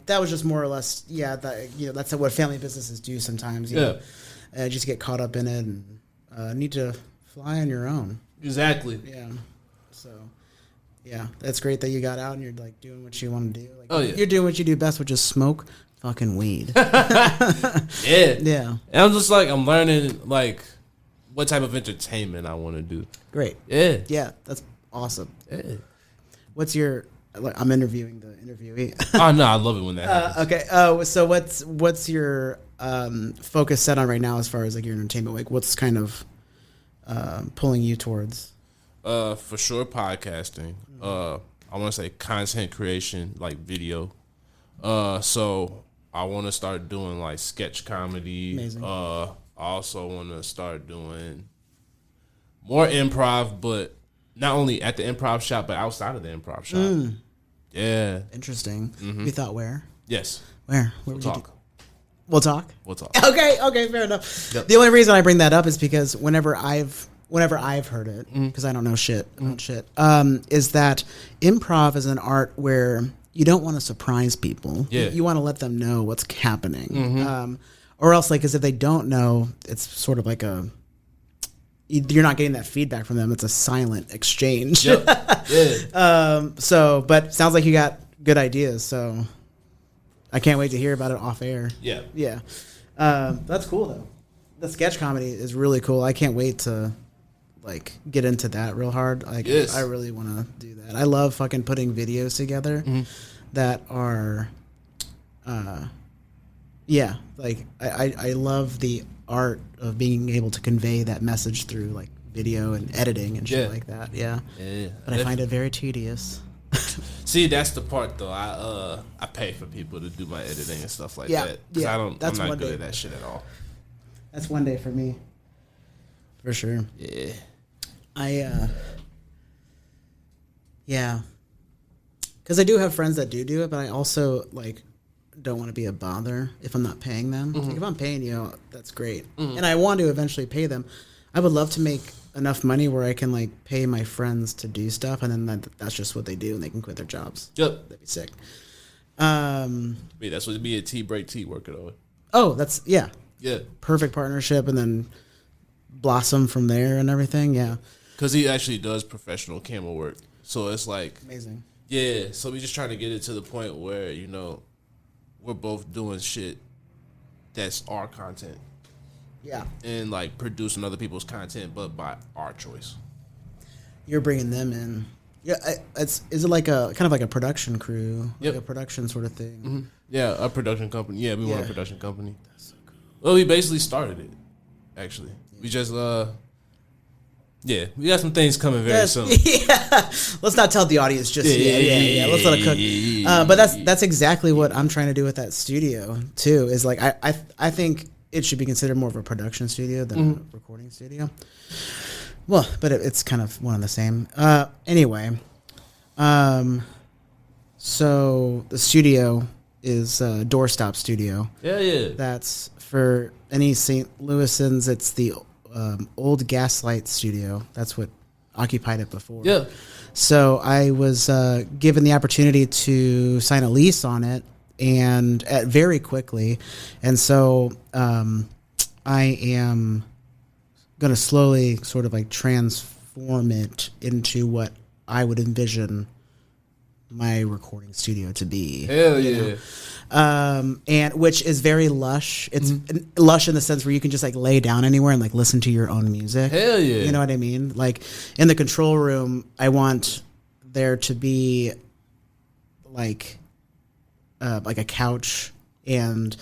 that was just more or less, that's what family businesses do sometimes. You know, just get caught up in it and need to fly on your own. Exactly. Yeah. So, yeah, that's great that you got out and you're like doing what you want to do. Like, you're doing what you do best, which is smoke fucking weed. Yeah. And I'm just like, I'm learning like what type of entertainment I want to do. Great. Yeah. Yeah, that's awesome. Yeah. What's your... I'm interviewing the interviewee. Oh no, I love it when that happens. Okay. So what's your focus set on right now as far as like your entertainment? Like what's kind of pulling you towards? For sure, podcasting. I want to say content creation, like video. So I want to start doing like sketch comedy. Amazing. I also want to start doing more improv, but not only at the improv shop, but outside of the improv shop. Yeah. Interesting. You thought where? Yes. Where We'll would talk. you do? We'll talk? We'll talk. Okay, fair enough. Yep. The only reason I bring that up is because whenever I've heard it, because I don't know shit about shit, is that improv is an art where you don't want to surprise people. Yeah. You want to let them know what's happening. Or else, like, because if they don't know, it's sort of like you're not getting that feedback from them. It's a silent exchange. Yep. Yeah. But sounds like you got good ideas. So I can't wait to hear about it off air. Yeah. Yeah. That's cool though. The sketch comedy is really cool. I can't wait to like get into that real hard. Like I really want to do that. I love fucking putting videos together that are, like I love the art of being able to convey that message through like video and editing and shit like that. Yeah. But I find it very tedious. See, that's the part though. I pay for people to do my editing and stuff like that. Yeah. I'm not good at that shit at all. That's one day for me. For sure. Yeah. Because I do have friends that do it, but I also like don't want to be a bother if I'm not paying them. Like, if I'm paying you, that's great. And I want to eventually pay them. I would love to make enough money where I can like pay my friends to do stuff, and then that's just what they do, and they can quit their jobs. Yep. That'd be sick. That's what me and T working on. Oh, that's yeah. Perfect partnership, and then blossom from there and everything. Yeah. Because he actually does professional camera work, so it's like amazing. Yeah. So we just trying to get it to the point where we're both doing shit that's our content. Yeah. And like producing other people's content, but by our choice. You're bringing them in. Yeah. Is it like a kind of like a production crew? Yep. Like a production sort of thing. Yeah, a production company. Yeah, we want a production company. That's so cool. Well, we basically started it. Actually, we just we got some things coming very soon. Yeah. Let's not tell the audience just yet. Yeah. Let's let it cook. But that's exactly what I'm trying to do with that studio too. Is like I think it should be considered more of a production studio than a recording studio. Well, but it's kind of one and the same. Anyway, so the studio is Doorstop Studio. Yeah. That's for any St. Louisans. It's the old Gaslight Studio. That's what occupied it before. Yeah. So I was given the opportunity to sign a lease on it, and very quickly. And so I am going to slowly sort of like transform it into what I would envision my recording studio to be. Hell yeah. And which is very lush. It's lush in the sense where you can just like lay down anywhere and like listen to your own music. Hell yeah. You know what I mean? Like in the control room, I want there to be like a couch and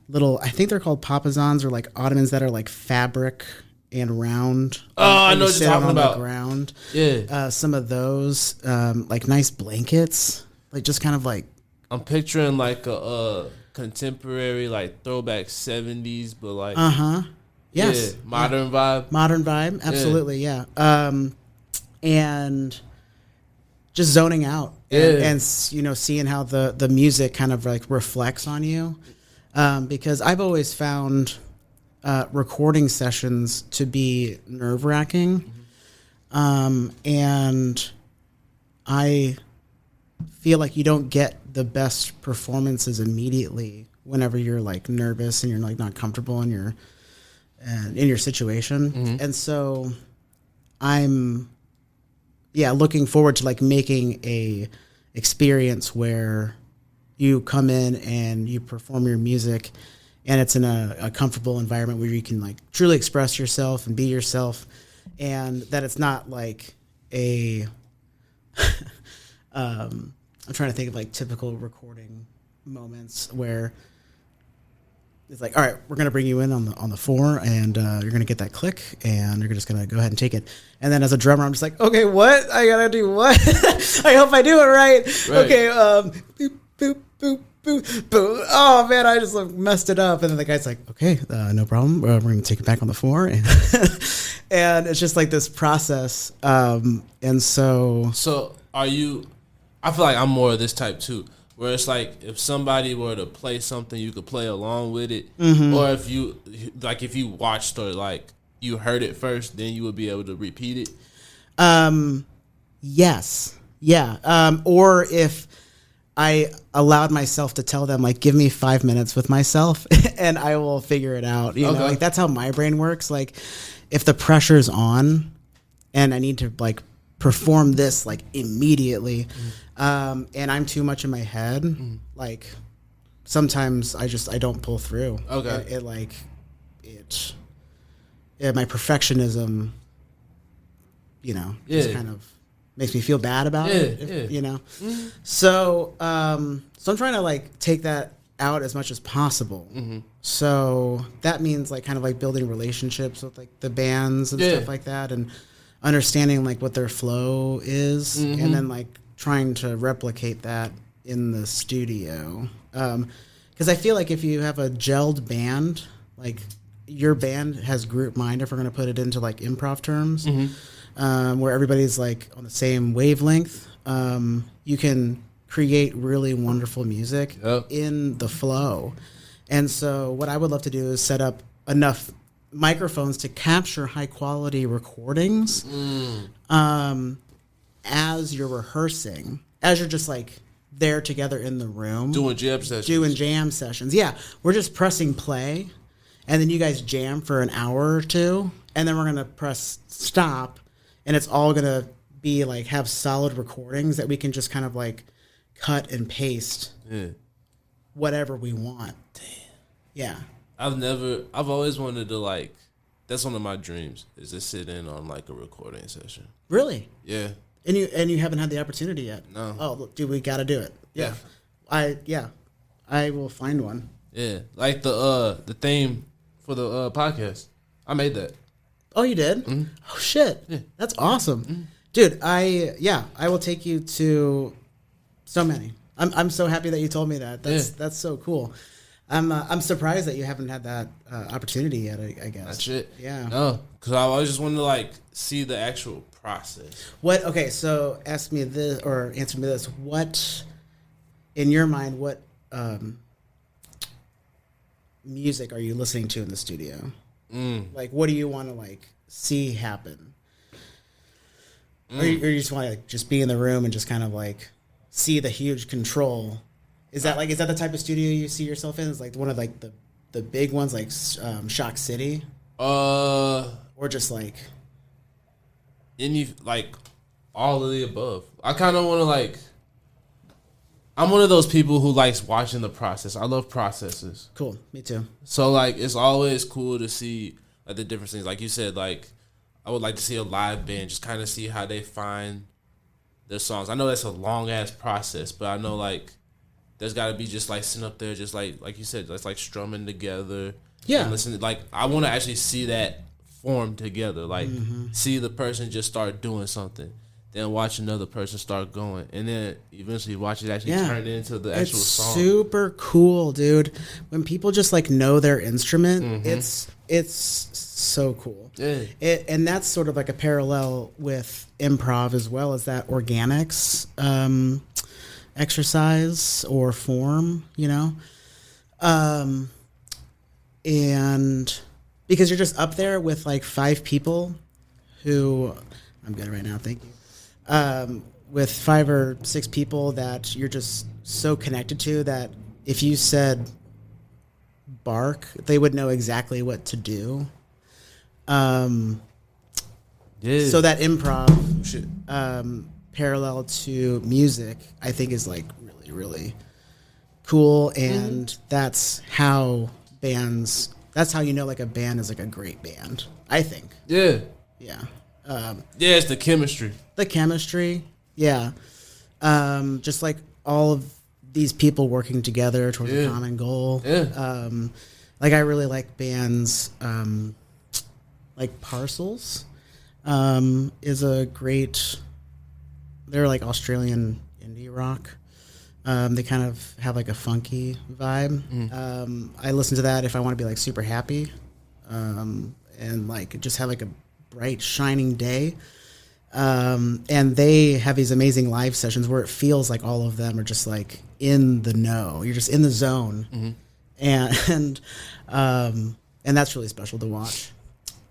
little, I think they're called papazzans or like ottomans that are like fabric and round. Oh, I know what you're talking about. The ground. Yeah. Some of those, like nice blankets, like just kind of like. I'm picturing like a contemporary, like throwback 70s, but like. Yes. Yeah, modern vibe. Modern vibe. Absolutely. Yeah. And just zoning out and seeing how the music kind of like reflects on you. Because I've always found recording sessions to be nerve-wracking. And I feel like you don't get the best performances immediately whenever you're like nervous and you're like not comfortable in your situation. Mm-hmm. And so I'm looking forward to like making a experience where you come in and you perform your music and it's in a comfortable environment where you can like truly express yourself and be yourself, and that it's not like a I'm trying to think of like typical recording moments where it's like, all right, we're going to bring you in on the floor, and you're going to get that click, and you're just going to go ahead and take it. And then as a drummer, I'm just like, okay, what? I got to do what? I hope I do it right. Okay, boop, boop, boop, boop, boop. Oh, man, I just messed it up. And then the guy's like, okay, no problem. We're going to take it back on the floor. And, and it's just like this process. And so... So are you... I feel like I'm more of this type, too. Where it's like if somebody were to play something, you could play along with it, mm-hmm. or if you watched or like you heard it first, then you would be able to repeat it. Yes, yeah. Or if I allowed myself to tell them like, give me 5 minutes with myself, and I will figure it out. You know, like that's how my brain works. Like if the pressure's on, and I need to like perform this like immediately. And I'm too much in my head. Like sometimes I don't pull through. Okay. My perfectionism, just kind of makes me feel bad about it. Mm-hmm. So I'm trying to like take that out as much as possible. Mm-hmm. So that means like kind of like building relationships with like the bands and stuff like that, and understanding like what their flow is, mm-hmm. and then like trying to replicate that in the studio. Because I feel like if you have a gelled band, like your band has group mind, if we're going to put it into like improv terms, mm-hmm. Where everybody's like on the same wavelength, you can create really wonderful music in the flow. And so what I would love to do is set up enough microphones to capture high quality recordings as you're rehearsing, as you're just like there together in the room doing jam sessions. Yeah, we're just pressing play, and then you guys jam for an hour or two, and then we're gonna press stop, and it's all gonna be like have solid recordings that we can just kind of like cut and paste whatever we want. Damn. Yeah. I've always wanted to like, that's one of my dreams, is to sit in on like a recording session. Really? Yeah. And you haven't had the opportunity yet? No. Oh, look, dude, we got to do it. Yeah. I will find one. Yeah. Like the theme for the podcast. I made that. Oh, you did? Mm-hmm. Oh shit. Yeah. That's awesome. Mm-hmm. Dude, I will take you to so many. I'm so happy that you told me that. That's so cool. I'm surprised that you haven't had that opportunity yet, I guess. That's it. Yeah. No, because I always just wanted to like see the actual process. Okay, so ask me this, or answer me this. What, in your mind, what music are you listening to in the studio? Like, what do you want to like see happen? Or you just want to like, just be in the room and just kind of like see the huge control? Is that the type of studio you see yourself in? Is like one of like the big ones, like Shock City, or just like any, like all of the above? I kind of want to like. I'm one of those people who likes watching the process. I love processes. Cool, me too. So like, it's always cool to see like the different things. Like you said, like I would like to see a live band, just kind of see how they find their songs. I know that's a long ass process, but I know like. There's got to be just like sitting up there, just like you said, just like strumming together. Yeah. And listening. Like I want to actually see that form together. Like see the person just start doing something, then watch another person start going, and then eventually watch it actually turn into the actual song. Super cool, dude. When people just like know their instrument, it's so cool. Yeah. And that's sort of like a parallel with improv as well, as that organics. Exercise or form, and because you're just up there with like 5 people who I'm good right now, thank you, with 5 or 6 people that you're just so connected to that if you said bark, they would know exactly what to do. So that improv parallel to music, I think, is like really, really cool, and that's how you know like a band is like a great band, I think. Yeah. It's the chemistry. Yeah. Just like all of these people working together towards a common goal. Yeah. Like I really like bands like Parcels is a great, they're like Australian indie rock. They kind of have like a funky vibe. I listen to that if I want to be like super happy and like just have like a bright shining day. And they have these amazing live sessions where it feels like all of them are just like in the know. You're just in the zone. And that's really special to watch.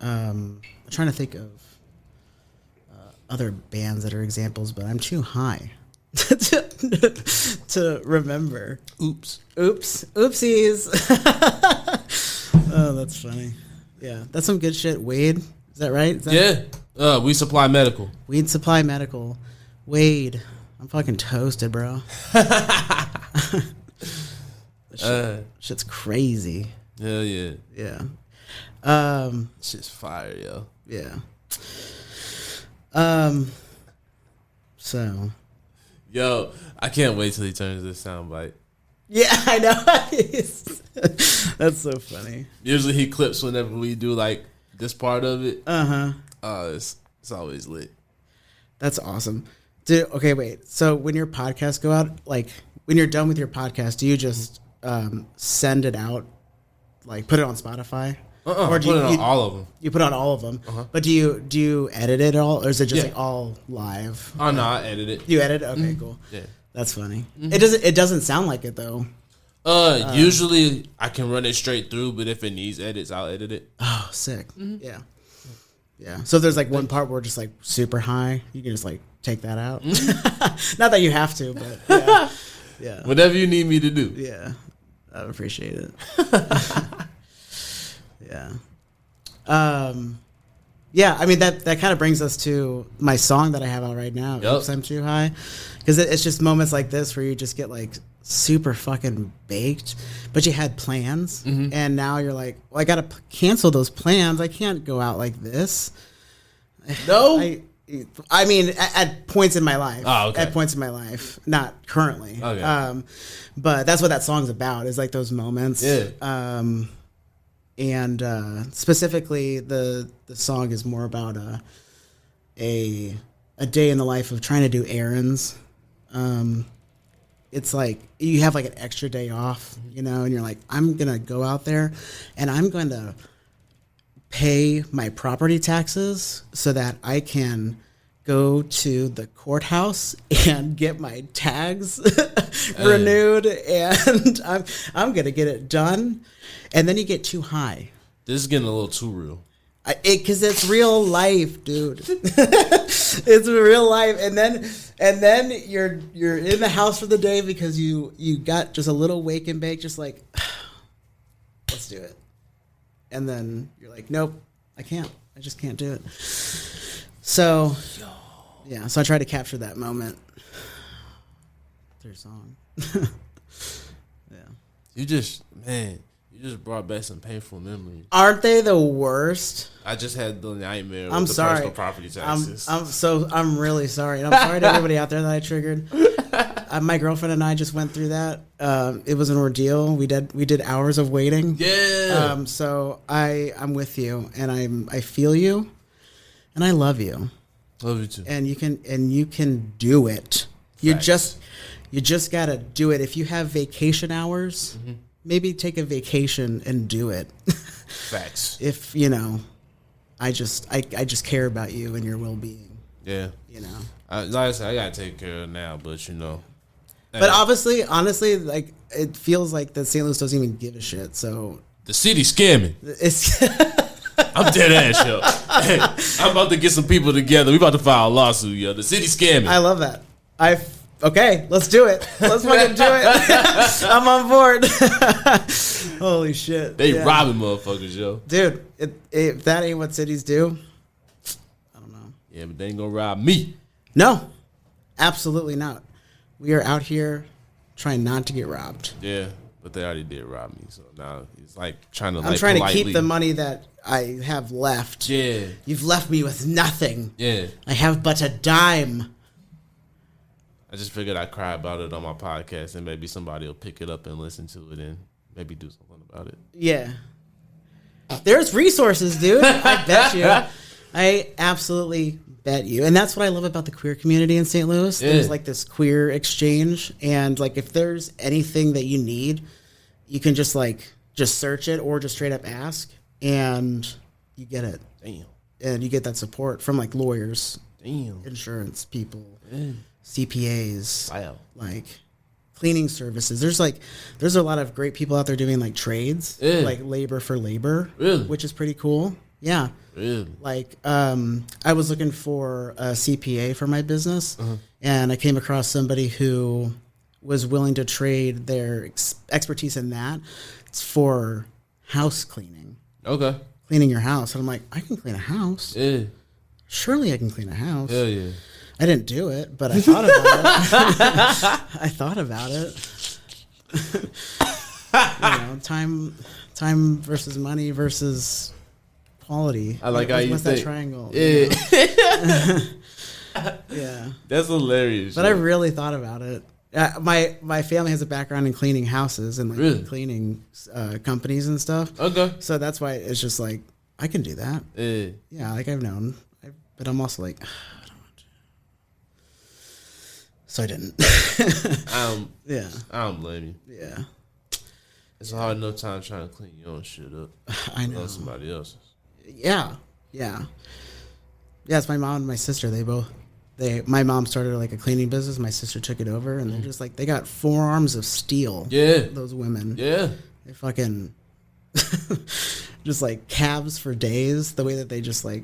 I'm trying to think of other bands that are examples, but I'm too high to remember. Oopsies. Oh, that's funny. Yeah, that's some good shit. Wade, is that right? We supply medical. Weed Supply Medical. Wade, I'm fucking toasted, bro. Shit's crazy. Hell yeah. Yeah. Shit's fire, yo. Yeah. So. Yo, I can't wait till he turns this soundbite. Yeah, I know. That's so funny. Usually he clips whenever we do like this part of it. It's always lit. That's awesome. Dude, okay, wait. So when your podcasts go out, like when you're done with your podcast, do you just send it out, like put it on Spotify? Or do you put it on all of them? You put it on all of them. But do you edit it all, or is it just like all live? Oh no, I edit it. You edit? Okay, cool. Yeah, that's funny. It doesn't sound like it though. Usually I can run it straight through, but if it needs edits, I'll edit it. Oh, sick. Yeah. So if there's like one part where just like super high, you can just like take that out. Not that you have to, but yeah. Whatever you need me to do. Yeah, I appreciate it. Yeah. Yeah, I mean, that kind of brings us to my song that I have out right now, Oops, I'm Too High. Because it's just moments like this where you just get, like, super fucking baked, but you had plans, and now you're like, well, I got to cancel those plans. I can't go out like this. No? I mean, at points in my life. Oh, okay. At points in my life. Not currently. Okay. But that's what that song's about, is, like, those moments. Yeah. And specifically, the song is more about a day in the life of trying to do errands. It's like you have like an extra day off, you know, and you're like, I'm gonna go out there, and I'm going to pay my property taxes so that I can go to the courthouse and get my tags renewed, and I'm gonna get it done. And then you get too high. This is getting a little too real. Because it's real life, dude. It's real life, and then you're in the house for the day because you got just a little wake and bake, just like, let's do it. And then you're like, nope, I can't. I just can't do it. So, yeah. So I try to capture that moment through song. Yeah. You just brought back some painful memories. Aren't they the worst? I just had the nightmare with the personal property taxes. I'm really sorry. And I'm sorry to everybody out there that I triggered. My girlfriend and I just went through that. It was an ordeal. We did hours of waiting. Yeah. So I'm with you, and I feel you, and I love you. Love you too. And you can do it. Facts. You just gotta do it. If you have vacation hours, maybe take a vacation and do it. Facts. If I just care about you and your well-being. Yeah. Like I said, I gotta take care of it now, but But honestly, like it feels like that St. Louis doesn't even give a shit. So the city's scamming. It's I'm dead ass, yo. Hey, I'm about to get some people together. We about to file a lawsuit, yo. The city's scamming. I love that. Okay, let's do it. Let's fucking do it. I'm on board. Holy shit. They robbing motherfuckers, yo. Dude, if that ain't what cities do, I don't know. Yeah, but they ain't gonna rob me. No, absolutely not. We are out here trying not to get robbed. Yeah, but they already did rob me, so now it's like trying to. I'm trying to keep the money that I have left. Yeah, you've left me with nothing. Yeah, I have but a dime. I just figured I'd cry about it on my podcast, and maybe somebody will pick it up and listen to it, and maybe do something about it. Yeah, there's resources, dude. I bet you. I absolutely bet you. And that's what I love about the queer community in St. Louis. Yeah. There's like this queer exchange, and like if there's anything that you need, you can just search it or just straight up ask, and you get it. Damn. And you get that support from like lawyers, damn, insurance people, damn. CPAs, wow, like cleaning services. There's a lot of great people out there doing like trades, like labor for labor, really? Which is pretty cool. Yeah. Really? Like, I was looking for a CPA for my business, and I came across somebody who was willing to trade their expertise in that for house cleaning. Okay. Cleaning your house. And I'm like, I can clean a house. Yeah. Surely I can clean a house. Hell yeah. I didn't do it, but I thought about it. I thought about it. Time versus money versus quality. I like how you think. What's that triangle? Yeah. Yeah. That's hilarious. But I really thought about it. My family has a background in cleaning houses and like cleaning companies and stuff. Okay. So that's why it's just like, I can do that. Yeah, like I've known. But I'm also like, I don't want to. So I didn't. Yeah. I don't blame you. Yeah. It's a hard enough time trying to clean your own shit up. I know. Somebody else's. Yeah. Yeah. Yeah, it's my mom and my sister. My mom started like a cleaning business. My sister took it over, and they're just like, they got forearms of steel. Yeah. Those women. Yeah. They fucking just like calves for days. The way that they just like,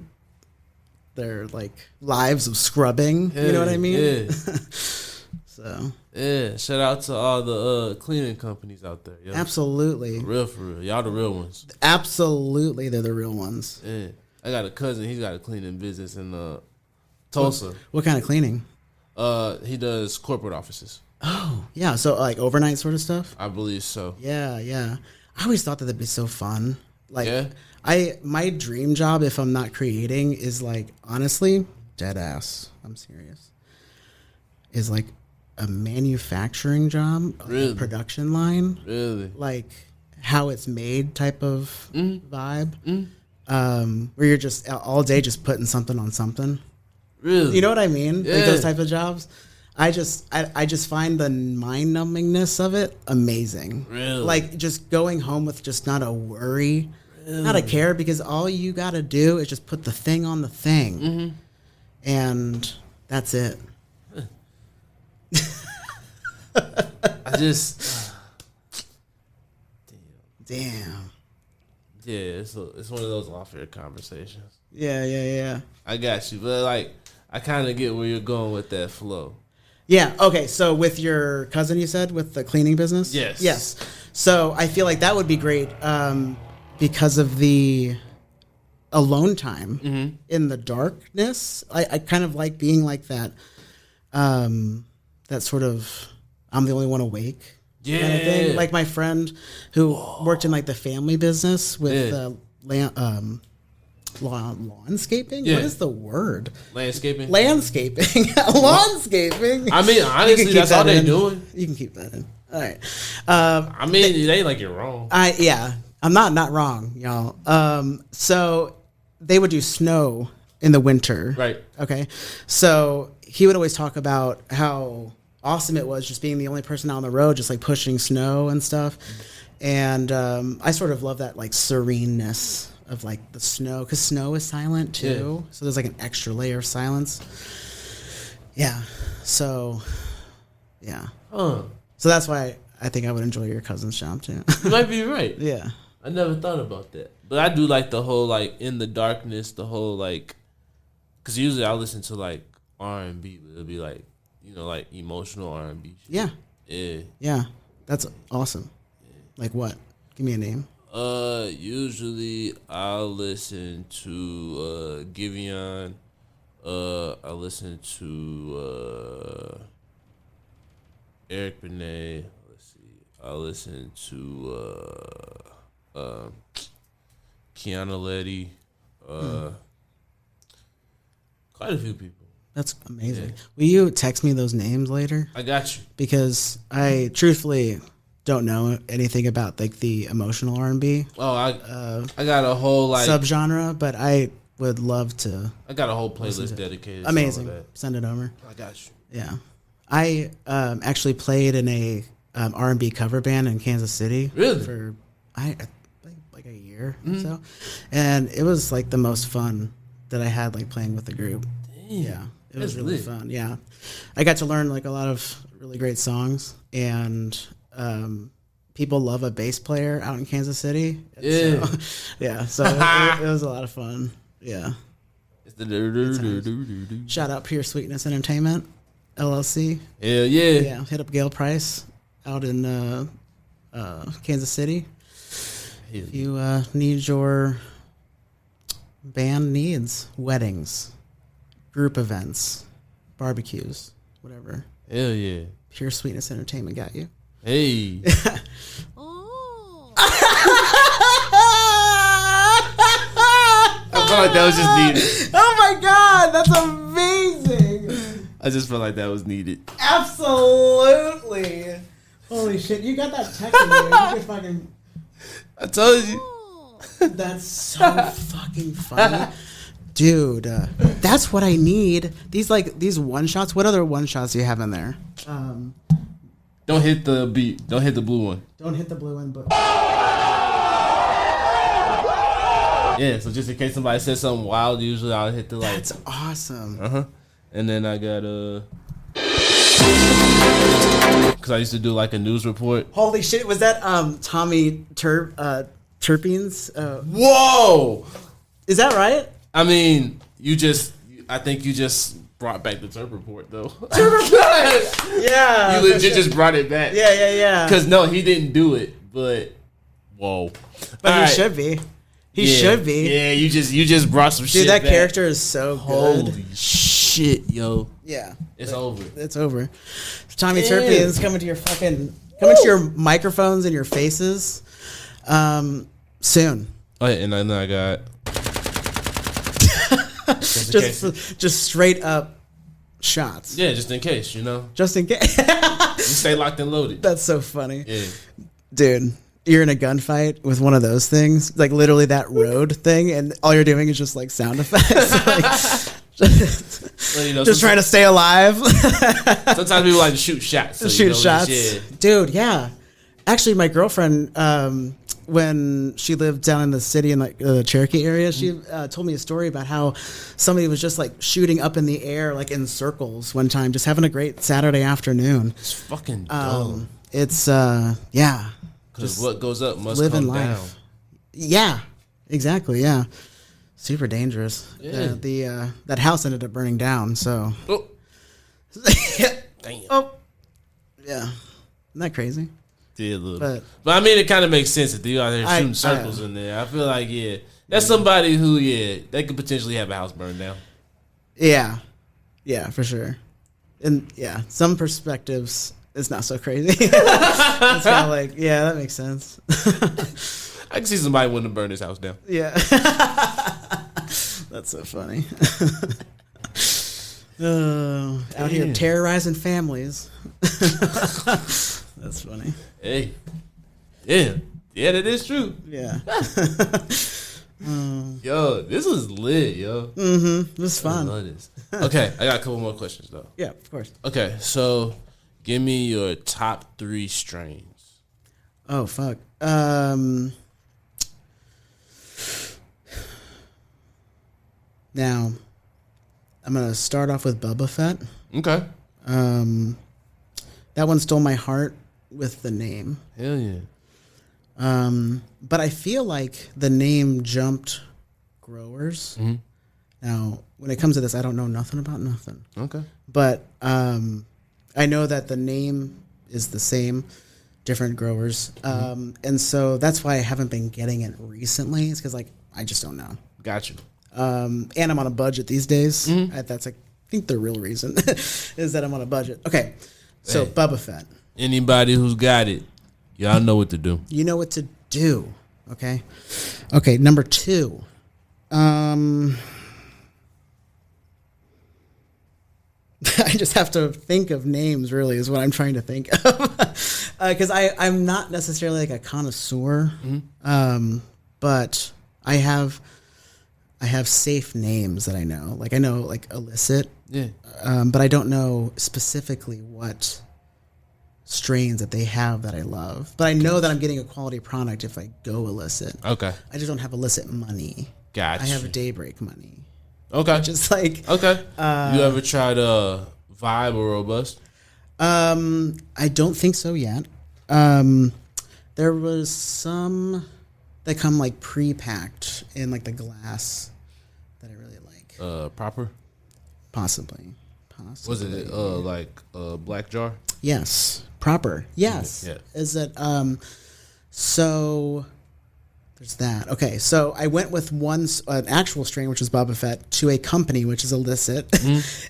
their like lives of scrubbing. Yeah, you know what I mean? Yeah. So. Yeah. Shout out to all the cleaning companies out there. Yo. Absolutely. For real. Y'all the real ones. Absolutely. They're the real ones. Yeah. I got a cousin. He's got a cleaning business in Tulsa. What kind of cleaning? He does corporate offices. Oh, yeah. So like overnight sort of stuff? I believe so. Yeah, yeah. I always thought that that'd be so fun. Like, yeah. My dream job, if I'm not creating, is like, honestly, dead ass. I'm serious. Is like a manufacturing job, really? A production line. Really? Like how it's made type of vibe. Where you're just all day just putting something on something. Really? You know what I mean? Yeah. Like those type of jobs. I just find the mind numbingness of it amazing. Really? Like just going home with just not a worry, not a care, because all you got to do is just put the thing on the thing, and that's it. I just damn. Yeah, it's one of those off-air conversations. Yeah. I got you, but like I kind of get where you're going with that flow. Yeah. Okay. So with your cousin, you said with the cleaning business. Yes. So I feel like that would be great because of the alone time in the darkness. I kind of like being like that. That sort of I'm the only one awake. Yeah. Kind of thing. Like my friend who worked in like the family business with landscaping? Yeah. What is the word? Landscaping. Landscaping. I mean, honestly, that's all they're doing. You can keep that in. All right. I mean, it ain't like you're wrong. I'm not wrong, y'all. So they would do snow in the winter. Right. Okay. So he would always talk about how awesome it was just being the only person out on the road, just like pushing snow and stuff. And I sort of love that like sereneness of like the snow, because snow is silent too. Yeah. So there's like an extra layer of silence. Yeah. So, yeah. So that's why I think I would enjoy your cousin's job too. You might be right. Yeah. I never thought about that. But I do like the whole like in the darkness, the whole like, because usually I listen to like R&B, but it'll be like, like emotional R&B shit. Yeah. Yeah. Yeah. That's awesome. Like what? Give me a name. Usually I'll listen to Giveon. I listen to Eric Benet. Let's see. I listen to Keanu Letty. Quite a few people. That's amazing. Yeah. Will you text me those names later? I got you. Because I truthfully don't know anything about like the emotional R&B Oh, I got a whole like subgenre, but I would love to. I got a whole playlist dedicated. Amazing. To all of that. Send it over. I got you. Yeah, I actually played in a R&B cover band in Kansas City. Really? For I think like a year or so, and it was like the most fun that I had like playing with the group. Damn. Yeah, it was really lit. fun. Yeah, I got to learn like a lot of really great songs, and people love a bass player out in Kansas City. Yeah. So, yeah, so it was a lot of fun. Yeah. It's the Shout out Pure Sweetness Entertainment, LLC. Hell yeah. Yeah, hit up Gail Price out in Kansas City. If you need your band needs, weddings, group events, barbecues, whatever. Hell yeah. Pure Sweetness Entertainment got you. Hey. I felt like that was just needed. Oh my God, that's amazing. I just felt like that was needed. Absolutely. Holy shit, you got that text in there. You could fucking... I told you. That's so fucking funny. Dude, that's what I need. These one shots. What other one shots do you have in there? Don't hit the beat. Don't hit the blue one. Don't hit the blue one, but... Yeah, so just in case somebody says something wild, usually I'll hit the like. That's awesome. And then I got because I used to do like a news report. Holy shit, was that Tommy Terpenes? Whoa! Is that right? I mean, I think you just brought back the Terp report though. Yeah. You legit just brought it back. Yeah. Because no, he didn't do it, but whoa. But All he right. should be. He should be. Yeah, you just brought some shit. Dude, that back. character is so good. Holy shit, yo. Yeah. It's over. It's over. Tommy Damn. Terpenes coming to your microphones and your faces soon. Oh, yeah, and then I got just straight up shots. yeah, just in case, you know. Just in case. You stay locked and loaded. That's so funny. Yeah. Dude, you're in a gunfight with one of those things, like literally that road thing, and all you're doing is just like sound effects. Well, you know, just trying to stay alive. Sometimes people like to shoot shots. So, Shoot shots. Yeah. Dude, yeah. Actually, my girlfriend, when she lived down in the city in like the Cherokee area, she told me a story about how somebody was just like shooting up in the air, like in circles one time, just having a great Saturday afternoon. It's fucking dumb. It's, yeah. Because what goes up must living come life. down. Yeah, exactly. Yeah. Super dangerous. Yeah. That house ended up burning down, so. Oh. Damn. Oh. Yeah. Isn't that crazy? Yeah, a little. But I mean, it kind of makes sense that you out there shooting circles in there. I feel like, yeah, that's somebody who, they could potentially have a house burned down. Yeah. Yeah, for sure. And yeah, some perspectives, it's not so crazy. It's kind of like, yeah, that makes sense. I can see somebody wanting to burn his house down. Yeah. That's so funny. Out here terrorizing families. That's funny. Hey. Yeah. Yeah, that is true. Yeah. Yo, this was lit, yo. It was fun. I love this. Okay, I got a couple more questions, though. Yeah, of course. Okay, so give me your top 3 strains. Oh, fuck. Now, I'm going to start off with Bubba Fett. Okay. That one stole my heart with the name. Hell yeah. But I feel like the name jumped growers. Mm-hmm. Now, when it comes to this, I don't know nothing about nothing. Okay. But I know that the name is the same, different growers. And so that's why I haven't been getting it recently. It's because like I just don't know. Got you. And I'm on a budget these days. That's I think the real reason is that I'm on a budget. Okay, so Hey. Bubba Fett. Anybody who's got it, y'all know what to do. You know what to do. Okay. Okay. Number 2. I just have to think of names. Really, is what I'm trying to think of, because I'm not necessarily like a connoisseur, but I have safe names that I know. Like I know like illicit, but I don't know specifically what strains that they have that I love. But I know that I'm getting a quality product if I go illicit. Okay. I just don't have illicit money. Gotcha. I have daybreak money. Okay. Just like Okay. You ever tried Vibe or Robust? I don't think so yet. There was some that come like pre-packed in like the glass that I really like. Proper? Possibly. Was it like Black Jar? Yes. Proper. Yes. Yeah. Is it so there's that. Okay, so I went with an actual strain, which is Boba Fett, to a company, which is illicit.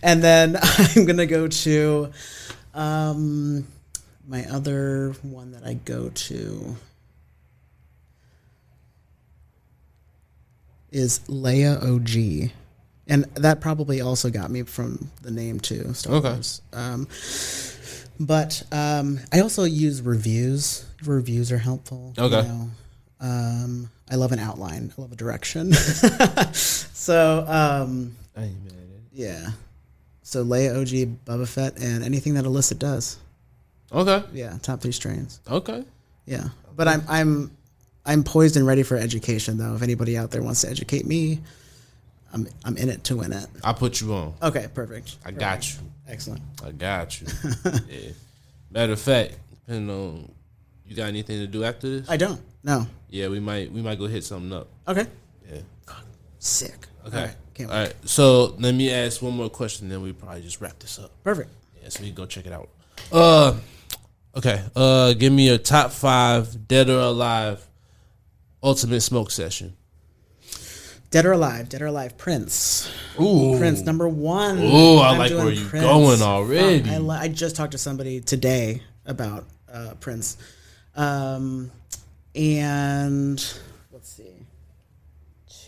And then I'm going to go to my other one that I go to is Leia OG. And that probably also got me from the name too, Star Wars. But I also use reviews. Reviews are helpful. Okay. You know? I love an outline. I love a direction. So, I ain't mad at it. yeah. So Leia OG, Boba Fett, and anything that illicit does. Okay. Yeah, top 3 strains. Okay. Yeah, but I'm poised and ready for education though. If anybody out there wants to educate me, I'm in it to win it. I'll put you on. Okay, perfect. I got you. Excellent. I got you. Yeah. Matter of fact, depending on you got anything to do after this? I don't. No. Yeah, we might go hit something up. Okay. Yeah. Sick. Okay. All right. Can't wait. All right. So let me ask one more question, then we probably just wrap this up. Perfect. Yeah, so we can go check it out. Okay. Give me a top 5 dead or alive ultimate smoke session. Dead or alive, Prince. Ooh. Prince, number 1. Ooh, I I'm like doing where you Prince. going already. I just talked to somebody today about Prince. And let's see.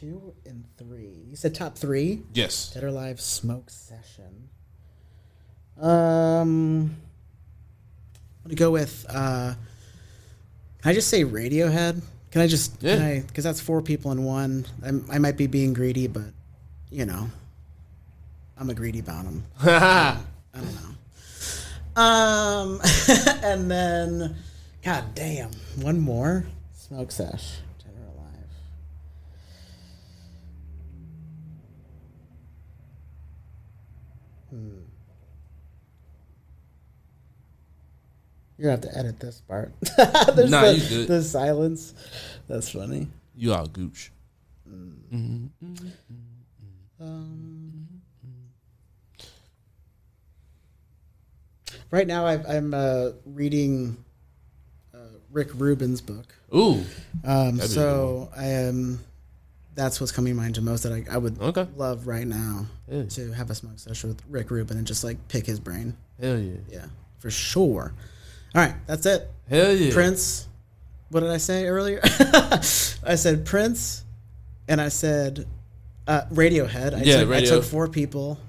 2 and 3. You said top 3? Yes. Dead or alive smoke session. I'm gonna go with can I just say Radiohead? Can I just because that's 4 people in one. I might be being greedy, but you know, I'm a greedy bottom. I don't know. And then, god damn, one more smoke sesh. Dead or alive. You're gonna have to edit this part. There's Nah, you good. The silence. That's funny. You all gooch. Right now, I'm reading Rick Rubin's book. Ooh. So I am. That's what's coming to mind to most. That I would love right now to have a smoke session with Rick Rubin and just like pick his brain. Hell yeah. Yeah, for sure. All right, that's it. Hell yeah. Prince. What did I say earlier? I said Prince, and I said Radiohead. I took 4 people,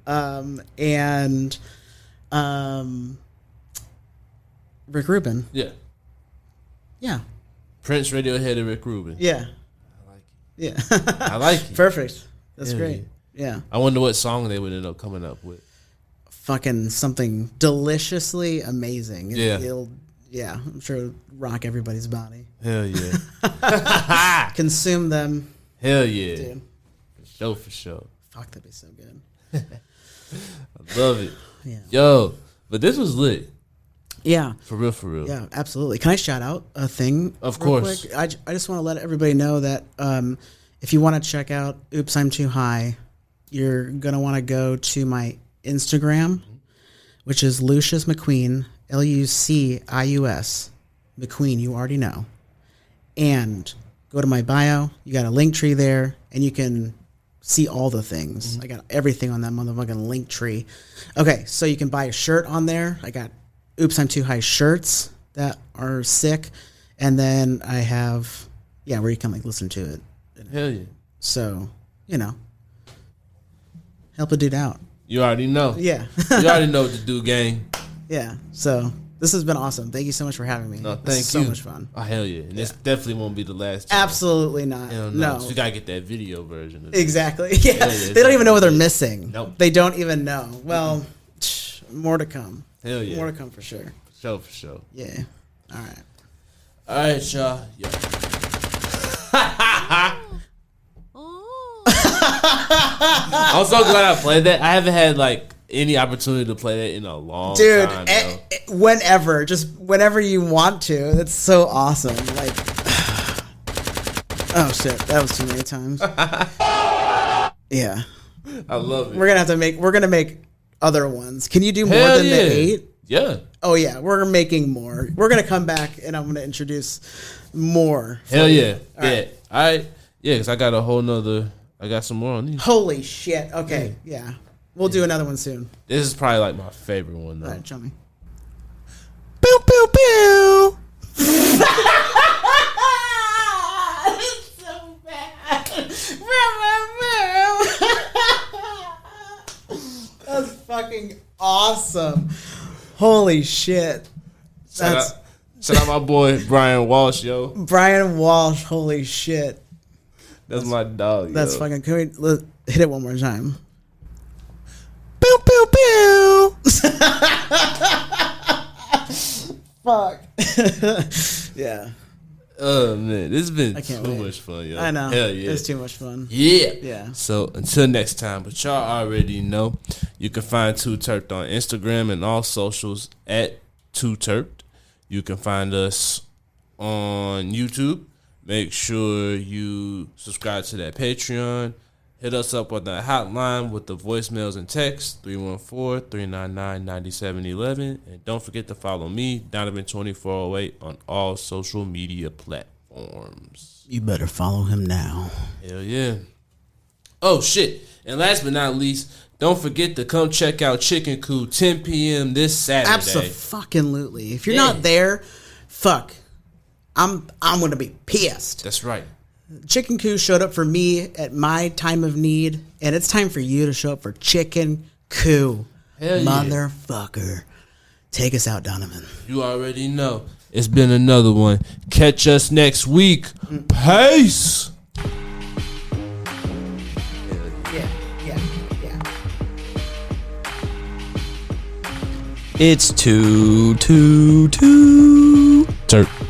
and Rick Rubin. Yeah. Yeah. Prince, Radiohead, and Rick Rubin. Yeah. I like it. Yeah. I like it. Perfect. That's Yeah, great. Yeah. I wonder what song they would end up coming up with. Fucking something deliciously amazing. Yeah. Yeah, I'm sure it'll rock everybody's body. Hell yeah. Consume them. Hell yeah. Dude. For sure. Fuck, that'd be so good. I love it. Yeah. Yo, but this was lit. Yeah. For real. Yeah, absolutely. Can I shout out a thing? Of real course. quick? I just want to let everybody know that if you want to check out Oops, I'm Too High, you're going to want to go to my Instagram, which is Lucius McQueen, Lucius McQueen. You already know. And go to my bio. You got a link tree there, and you can see all the things. I got everything on that motherfucking link tree. Okay, so you can buy a shirt on there. I got Oops, I'm Too High shirts that are sick. And then I have, where you can like listen to it. Hell yeah. So, help a dude out. You already know. Yeah. You already know what to do, gang. Yeah. So this has been awesome. Thank you so much for having me. No, thank this is so you. much fun. Oh, hell yeah. And this definitely won't be the last time. Absolutely not. Hell no. So you got to get that video version. Of exactly. Yeah. They don't even know what they're missing. Nope. They don't even know. Well, more to come. Hell yeah. More to come for sure. For sure. Yeah. All right. All right, y'all. Yeah. I'm so glad I played that. I haven't had like any opportunity to play that in a long time. Dude, whenever you want to. That's so awesome. Like, oh shit, that was too many times. Yeah, I love it. We're gonna make other ones. Can you do more than the 8? Yeah. Oh yeah, we're making more. We're gonna come back and I'm gonna introduce more. Hell yeah. All right. All right. Yeah, because I got I got some more on these. Holy shit. Okay. Yeah. We'll do another one soon. This is probably like my favorite one though. All right, show me. Pew pew pew. It's so bad. That's fucking awesome. Holy shit. Shout out my boy Brian Walsh, yo. Brian Walsh, holy shit. That's my dog. That's yo. fucking cool. Hit it one more time. Pew pew pew. Fuck. Yeah. Oh man, this has been can't too wait. much fun, yo. I know. Hell yeah. It's too much fun. Yeah. Yeah. So until next time, but y'all already know you can find Too T3rpd on Instagram and all socials at Too T3rpd. You can find us on YouTube. Make sure you subscribe to that Patreon. Hit us up on the hotline with the voicemails and texts, 314-399-9711. And don't forget to follow me, Donovan2408, on all social media platforms. You better follow him now. Hell yeah. Oh, shit. And last but not least, don't forget to come check out Chicken Coop 10 p.m. this Saturday. Absolutely. If you're not there, fuck. I'm going to be pissed. That's right. Chicken Coop showed up for me at my time of need, and it's time for you to show up for Chicken Coop. Hell yeah. Motherfucker. Take us out, Donovan. You already know. It's been another one. Catch us next week. Peace. Yeah. It's 2 2 2 T3rpd.